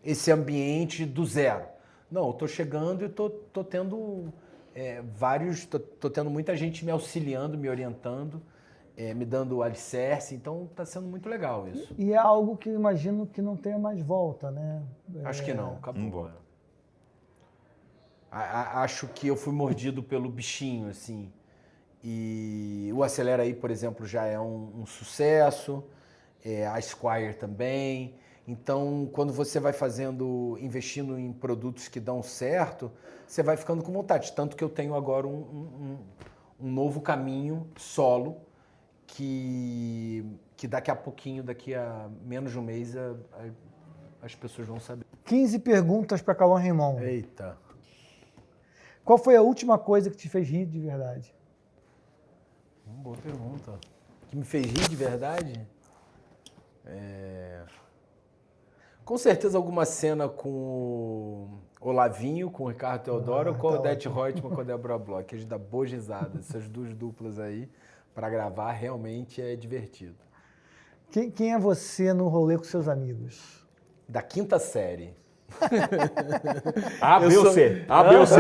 [SPEAKER 4] esse ambiente do zero. Não, eu estou chegando e estou tendo estou tendo muita gente me auxiliando, me orientando, me dando alicerce, então está sendo muito legal isso.
[SPEAKER 3] E é algo que eu imagino que não tenha mais volta, né?
[SPEAKER 4] Acho que não, acabou.
[SPEAKER 5] Não volta.
[SPEAKER 4] Acho que eu fui mordido pelo bichinho, assim. E o Acelera Aí, por exemplo, já é um sucesso, a Squire também. Então, quando você vai investindo em produtos que dão certo, você vai ficando com vontade. Tanto que eu tenho agora um novo caminho solo, que daqui a pouquinho, daqui a menos de um mês, as pessoas vão saber.
[SPEAKER 3] 15 perguntas para Cauã Raymond.
[SPEAKER 4] Eita.
[SPEAKER 3] Qual foi a última coisa que te fez rir de verdade?
[SPEAKER 4] Boa pergunta. Que me fez rir de verdade? Com certeza alguma cena com o Olavinho, com o Ricardo Teodoro, ou com o Odete Reutemann, com a Débora Bloch, que a gente dá boas risadas. Essas duas duplas aí, para gravar, realmente é divertido.
[SPEAKER 3] Quem é você no rolê com seus amigos?
[SPEAKER 4] Da 5ª série.
[SPEAKER 5] A, B ou C? A, B ou C?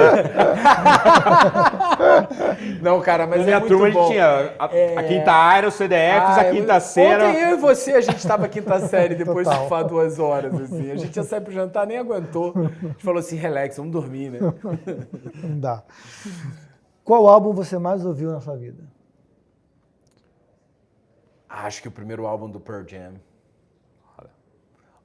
[SPEAKER 4] Não, cara, mas
[SPEAKER 5] Na minha turma a gente tinha a quinta A era o CDFs, a quinta C era...
[SPEAKER 4] Ontem eu e você, a gente estava 5ª série, depois de
[SPEAKER 3] Total.
[SPEAKER 4] surfar 2 horas, assim. A gente ia sair pro jantar, nem aguentou. A gente falou assim, relax, vamos dormir, né?
[SPEAKER 3] Não dá. Qual álbum você mais ouviu na sua vida?
[SPEAKER 4] Acho que o primeiro álbum do Pearl Jam.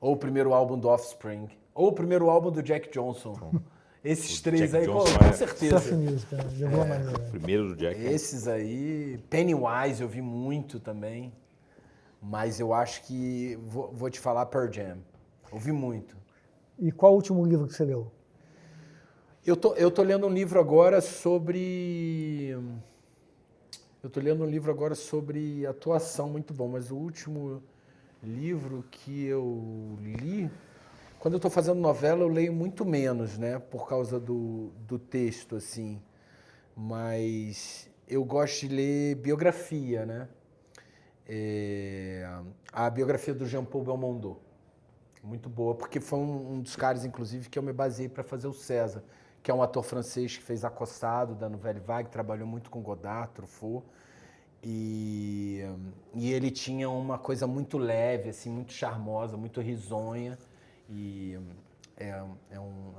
[SPEAKER 4] Ou o primeiro álbum do Offspring. Ou o primeiro álbum do Jack Johnson. Esses 3
[SPEAKER 5] Jack
[SPEAKER 4] aí,
[SPEAKER 5] Johnson
[SPEAKER 4] com certeza.
[SPEAKER 3] Surf Music, né? De alguma maneira.
[SPEAKER 5] Primeiro do Jack.
[SPEAKER 4] Esses aí, Pennywise eu vi muito também, mas eu acho que, vou te falar, Pearl Jam. Ouvi muito.
[SPEAKER 3] E qual o último livro que você leu?
[SPEAKER 4] Eu tô lendo um livro agora sobre... Eu tô lendo um livro agora sobre atuação, muito bom, mas o último livro que eu li... Quando eu estou fazendo novela, eu leio muito menos, né? Por causa do texto, assim. Mas eu gosto de ler biografia, né? A biografia do Jean-Paul Belmondo. Muito boa, porque foi um dos caras, inclusive, que eu me baseei para fazer o César, que é um ator francês que fez Acossado, da Nouvelle Vague, trabalhou muito com Godard, Truffaut. E ele tinha uma coisa muito leve, assim, muito charmosa, muito risonha. E é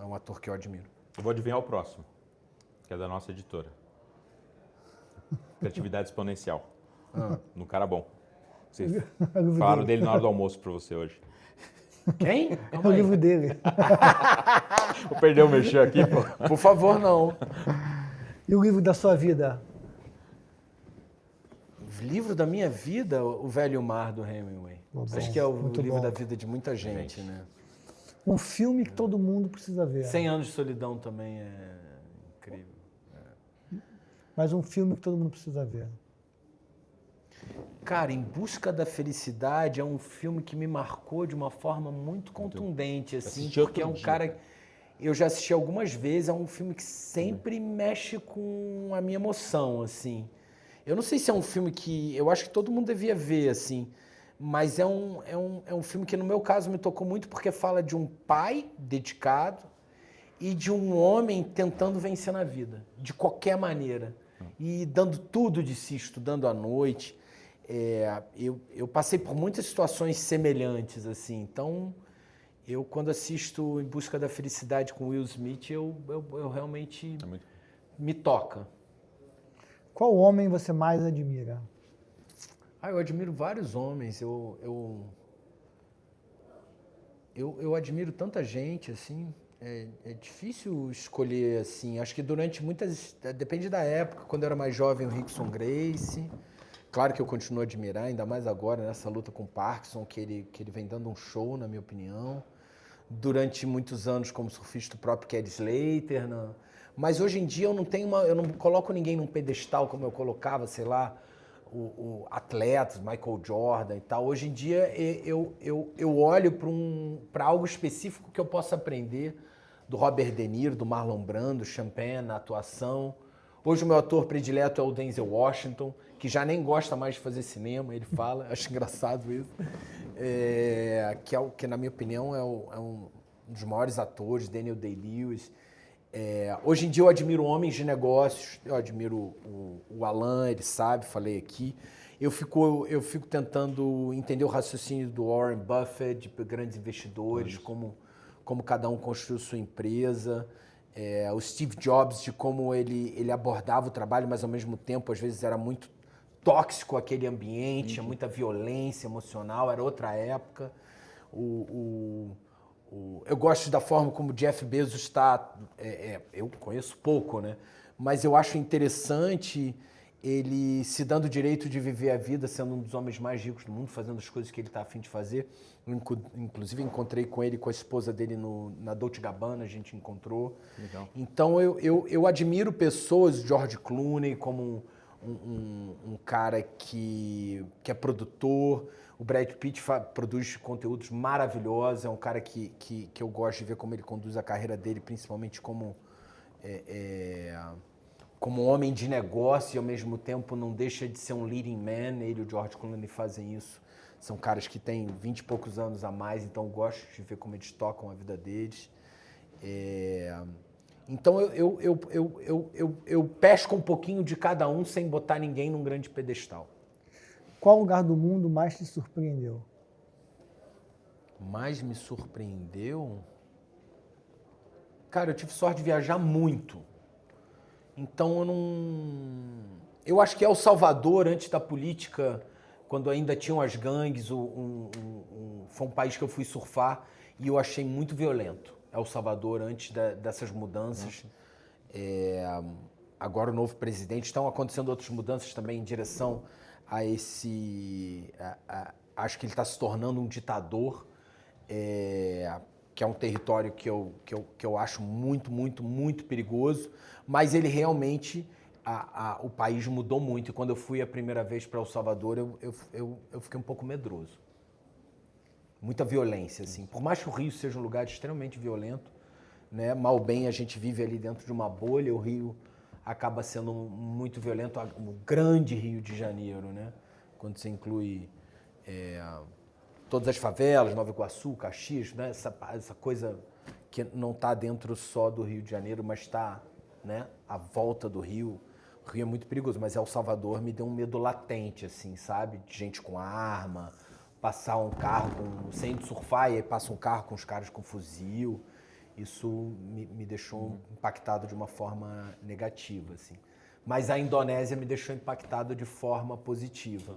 [SPEAKER 4] um ator que eu admiro.
[SPEAKER 5] Eu vou adivinhar o próximo, que é da nossa editora. Criatividade Exponencial. No Cara Bom. Vocês falaram dele na hora do almoço para você hoje.
[SPEAKER 4] Quem?
[SPEAKER 3] É o livro dele.
[SPEAKER 5] Vou perder o merchan aqui, pô.
[SPEAKER 4] Por favor, não.
[SPEAKER 3] E o livro da sua vida?
[SPEAKER 4] Livro da minha vida, O Velho Mar, do Hemingway. Acho que é o livro da vida de muita gente, né?
[SPEAKER 3] Um filme que todo mundo precisa ver.
[SPEAKER 4] 100 Anos de Solidão também é incrível.
[SPEAKER 3] Mas um filme que todo mundo precisa ver.
[SPEAKER 4] Cara, Em Busca da Felicidade é um filme que me marcou de uma forma muito contundente, assim, porque é um cara... Eu já assisti algumas vezes, é um filme que sempre mexe com a minha emoção, assim. Eu não sei se é um filme que... Eu acho que todo mundo devia ver, assim, mas é um filme que, no meu caso, me tocou muito porque fala de um pai dedicado e de um homem tentando vencer na vida, de qualquer maneira, e dando tudo de si, estudando à noite. Eu passei por muitas situações semelhantes, assim, então eu, quando assisto Em Busca da Felicidade com Will Smith, eu realmente me toca.
[SPEAKER 3] Qual homem você mais admira?
[SPEAKER 4] Eu admiro vários homens, eu admiro tanta gente, assim, é difícil escolher, assim, acho que durante depende da época, quando eu era mais jovem, o Rickson Gracie, claro que eu continuo a admirar, ainda mais agora, nessa luta com o Parkinson, que ele vem dando um show, na minha opinião, durante muitos anos como surfista o próprio Kelly Slater, mas hoje em dia eu não coloco ninguém num pedestal como eu colocava, sei lá, o atletas, Michael Jordan e tal. Hoje em dia eu olho para algo específico que eu possa aprender do Robert De Niro, do Marlon Brando, Champagne, na atuação. Hoje o meu ator predileto é o Denzel Washington, que já nem gosta mais de fazer cinema, ele fala, acho engraçado isso, que na minha opinião é um dos maiores atores, Daniel Day-Lewis. Hoje em dia eu admiro homens de negócios, eu admiro o Alan, ele sabe, falei aqui. Eu fico tentando entender o raciocínio do Warren Buffett, de grandes investidores, como cada um construiu sua empresa. O Steve Jobs, de como ele abordava o trabalho, mas ao mesmo tempo, às vezes, era muito tóxico aquele ambiente, tinha muita violência emocional, era outra época. Eu gosto da forma como o Jeff Bezos está... eu conheço pouco, né? Mas eu acho interessante ele se dando o direito de viver a vida, sendo um dos homens mais ricos do mundo, fazendo as coisas que ele está a fim de fazer. Inclusive, encontrei com ele, com a esposa dele na Dolce & Gabbana, a gente encontrou. Legal. Então, eu admiro pessoas, George Clooney, como um cara que é produtor. O Brad Pitt produz conteúdos maravilhosos, é um cara que eu gosto de ver como ele conduz a carreira dele, principalmente como homem de negócio e, ao mesmo tempo, não deixa de ser um leading man. Ele e o George Clooney fazem isso. São caras que têm 20 e poucos anos a mais, então eu gosto de ver como eles tocam a vida deles. Então eu pesco um pouquinho de cada um sem botar ninguém num grande pedestal.
[SPEAKER 3] Qual lugar do mundo mais te surpreendeu?
[SPEAKER 4] Mais me surpreendeu? Cara, eu tive sorte de viajar muito. Então eu acho que El Salvador, antes da política, quando ainda tinham as gangues, foi um país que eu fui surfar e eu achei muito violento. El Salvador, antes dessas mudanças. Agora o novo presidente, estão acontecendo outras mudanças também em direção a esse... acho que ele está se tornando um ditador, que é um território que eu acho muito, muito, muito perigoso, mas ele realmente... o país mudou muito, e quando eu fui a primeira vez para El Salvador, eu fiquei um pouco medroso. Muita violência, assim. Por mais que o Rio seja um lugar extremamente violento, né? Mal ou bem a gente vive ali dentro de uma bolha, o Rio acaba sendo muito violento, o grande Rio de Janeiro, né? Quando você inclui todas as favelas, Nova Iguaçu, Caxias, né? Essa coisa que não está dentro só do Rio de Janeiro, mas está, né, à volta do Rio. O Rio é muito perigoso, mas El Salvador me deu um medo latente, assim, sabe? De gente com arma, passar um carro sem surfar, e aí passa um carro com os caras com fuzil. Isso me deixou impactado de uma forma negativa, assim. Mas a Indonésia me deixou impactado de forma positiva.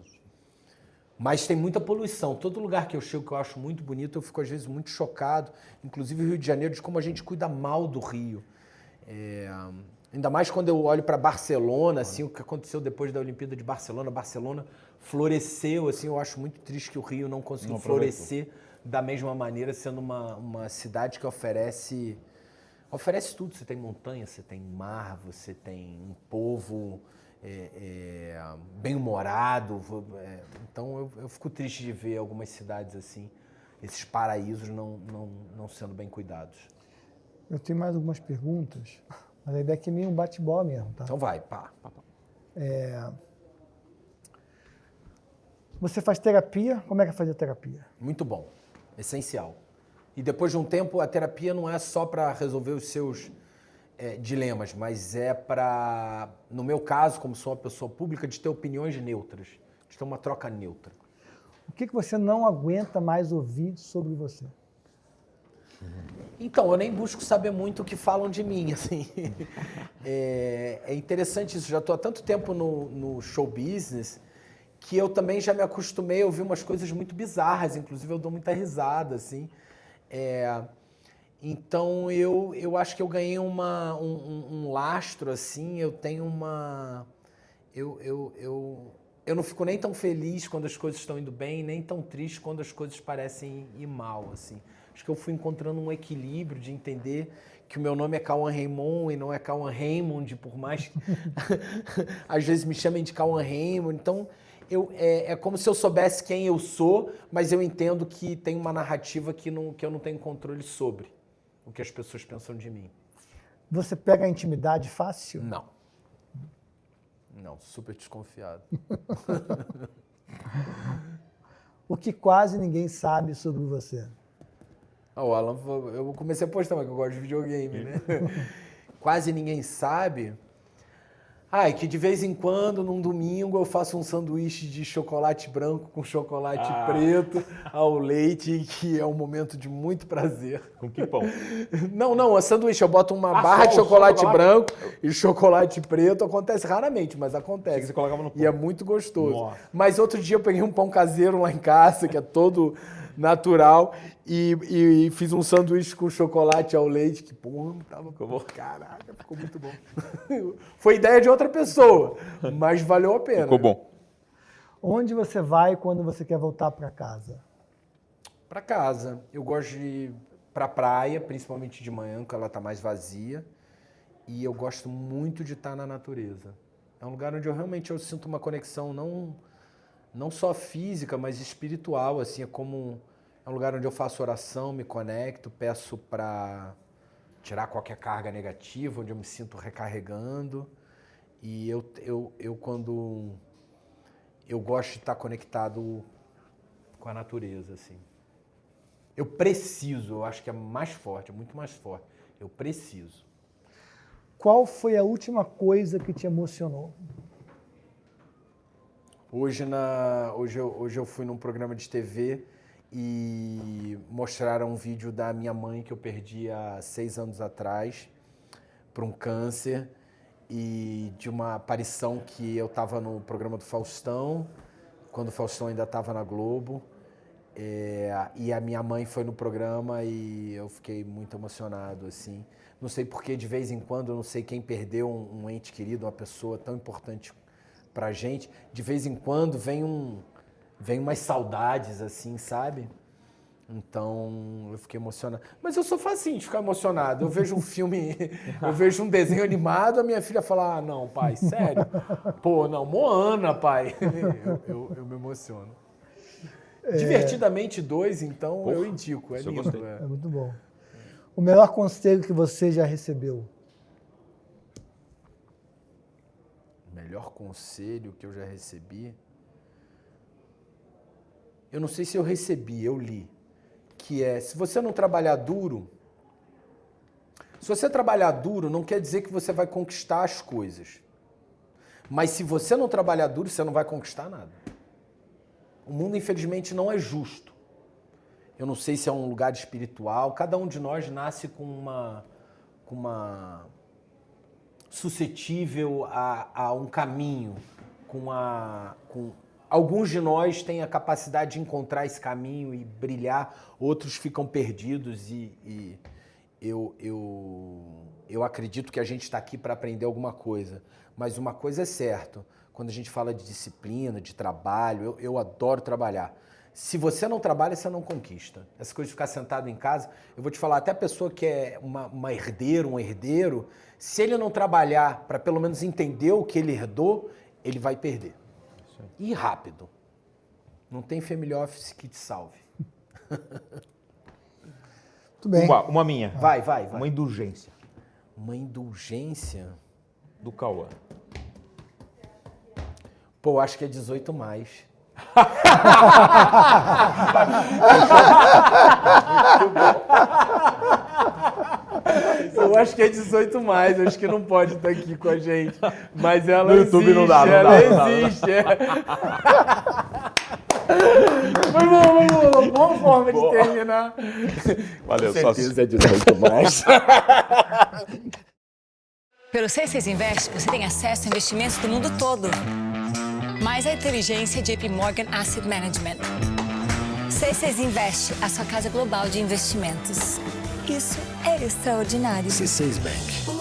[SPEAKER 4] Mas tem muita poluição. Todo lugar que eu chego que eu acho muito bonito, eu fico às vezes muito chocado. Inclusive o Rio de Janeiro, de como a gente cuida mal do Rio. Ainda mais quando eu olho para Barcelona, assim, o que aconteceu depois da Olimpíada de Barcelona. Barcelona floresceu, assim, eu acho muito triste que o Rio não conseguiu florescer da mesma maneira, sendo uma cidade que oferece tudo. Você tem montanha, você tem mar, você tem um povo bem-humorado. Então eu fico triste de ver algumas cidades assim, esses paraísos não sendo bem cuidados.
[SPEAKER 3] Eu tenho mais algumas perguntas, mas a ideia é que é meio um bate-bola mesmo, tá?
[SPEAKER 4] Então vai, pá.
[SPEAKER 3] Você faz terapia? Como é que é fazer terapia?
[SPEAKER 4] Muito bom, essencial. E depois de um tempo, a terapia não é só para resolver os seus dilemas, mas é para, no meu caso, como sou uma pessoa pública, de ter opiniões neutras, de ter uma troca neutra.
[SPEAKER 3] O que você não aguenta mais ouvir sobre você?
[SPEAKER 4] Então, eu nem busco saber muito o que falam de mim, assim. É interessante isso, já estou há tanto tempo no show business que eu também já me acostumei a ouvir umas coisas muito bizarras, inclusive eu dou muita risada, assim. Então, eu acho que eu ganhei um lastro, assim, eu tenho uma... Eu não fico nem tão feliz quando as coisas estão indo bem, nem tão triste quando as coisas parecem ir mal, assim. Acho que eu fui encontrando um equilíbrio de entender que o meu nome é Cauã Raymond e não é Cauã Raymond, por mais que às vezes me chamem de Cauã Raymond. Então, é como se eu soubesse quem eu sou, mas eu entendo que tem uma narrativa que eu não tenho controle sobre o que as pessoas pensam de mim.
[SPEAKER 3] Você pega a intimidade fácil?
[SPEAKER 4] Não. Não, super desconfiado.
[SPEAKER 3] O que quase ninguém sabe sobre você?
[SPEAKER 4] O Alan, eu comecei a postar, mas eu gosto de videogame, né? Quase ninguém sabe. Que de vez em quando, num domingo, eu faço um sanduíche de chocolate branco com chocolate preto ao leite, que é um momento de muito prazer.
[SPEAKER 5] Com que pão?
[SPEAKER 4] Não, é sanduíche. Eu boto uma barra de chocolate branco e chocolate preto. Acontece raramente, mas acontece.
[SPEAKER 5] Que você colocava no pão.
[SPEAKER 4] E é muito gostoso.
[SPEAKER 5] Nossa.
[SPEAKER 4] Mas outro dia eu peguei um pão caseiro lá em casa, que é todo natural, e fiz um sanduíche com chocolate ao leite, que porra, tava bom. Caraca, ficou muito bom. Foi ideia de outra pessoa, mas valeu a pena.
[SPEAKER 5] Ficou bom.
[SPEAKER 3] Onde você vai quando você quer voltar para casa?
[SPEAKER 4] Para casa. Eu gosto de ir pra praia, principalmente de manhã, quando ela tá mais vazia. E eu gosto muito de estar na natureza. É um lugar onde eu realmente sinto uma conexão, não só física, mas espiritual, assim, é um lugar onde eu faço oração, me conecto, peço para tirar qualquer carga negativa, onde eu me sinto recarregando. E quando eu gosto de estar conectado com a natureza, assim. Eu acho que é mais forte, é muito mais forte. Eu preciso.
[SPEAKER 3] Qual foi a última coisa que te emocionou?
[SPEAKER 4] Hoje eu fui num programa de TV e mostraram um vídeo da minha mãe que eu perdi há 6 anos atrás por um câncer e de uma aparição que eu estava no programa do Faustão, quando o Faustão ainda estava na Globo. E a minha mãe foi no programa e eu fiquei muito emocionado, assim. Não sei porque de vez em quando, eu não sei quem perdeu um ente querido, uma pessoa tão importante pra gente, de vez em quando vem umas saudades, assim, sabe? Então, eu fiquei emocionado. Mas eu sou facinho de ficar emocionado. Eu vejo um filme, eu vejo um desenho animado, a minha filha fala, não, pai, sério? Pô, não, Moana, pai. Eu me emociono. Divertidamente 2, então, eu indico, é lindo.
[SPEAKER 3] É muito bom. O melhor conselho que você já recebeu?
[SPEAKER 4] Melhor conselho que eu já recebi? Eu não sei se eu recebi, eu li. Que é, se você não trabalhar duro... Se você trabalhar duro, não quer dizer que você vai conquistar as coisas. Mas se você não trabalhar duro, você não vai conquistar nada. O mundo, infelizmente, não é justo. Eu não sei se é um lugar espiritual. Cada um de nós nasce com uma suscetível a um caminho, com Alguns de nós têm a capacidade de encontrar esse caminho e brilhar, outros ficam perdidos e eu acredito que a gente está aqui para aprender alguma coisa. Mas uma coisa é certa, quando a gente fala de disciplina, de trabalho, eu adoro trabalhar. Se você não trabalha, você não conquista. Essa coisa de ficar sentado em casa, eu vou te falar, até a pessoa que é uma herdeira, um herdeiro, se ele não trabalhar para pelo menos entender o que ele herdou, ele vai perder. E rápido. Não tem family office que te salve.
[SPEAKER 3] Tudo bem.
[SPEAKER 5] Uma minha.
[SPEAKER 4] Vai.
[SPEAKER 5] Uma indulgência.
[SPEAKER 4] Uma indulgência?
[SPEAKER 5] Do Cauã.
[SPEAKER 4] Pô, acho que é 18 mais. Eu acho que é 18 mais, acho que não pode estar aqui com a gente. Mas ela
[SPEAKER 5] no
[SPEAKER 4] existe,
[SPEAKER 5] YouTube não dá,
[SPEAKER 4] existe. Foi bom, boa forma de terminar.
[SPEAKER 5] Valeu,
[SPEAKER 4] com certeza é 18 mais.
[SPEAKER 1] Pelo C6 Invest, você tem acesso a investimentos do mundo todo. Mais a inteligência JP Morgan Asset Management. C6 Invest, a sua casa global de investimentos. Isso é extraordinário.
[SPEAKER 2] C6 Bank.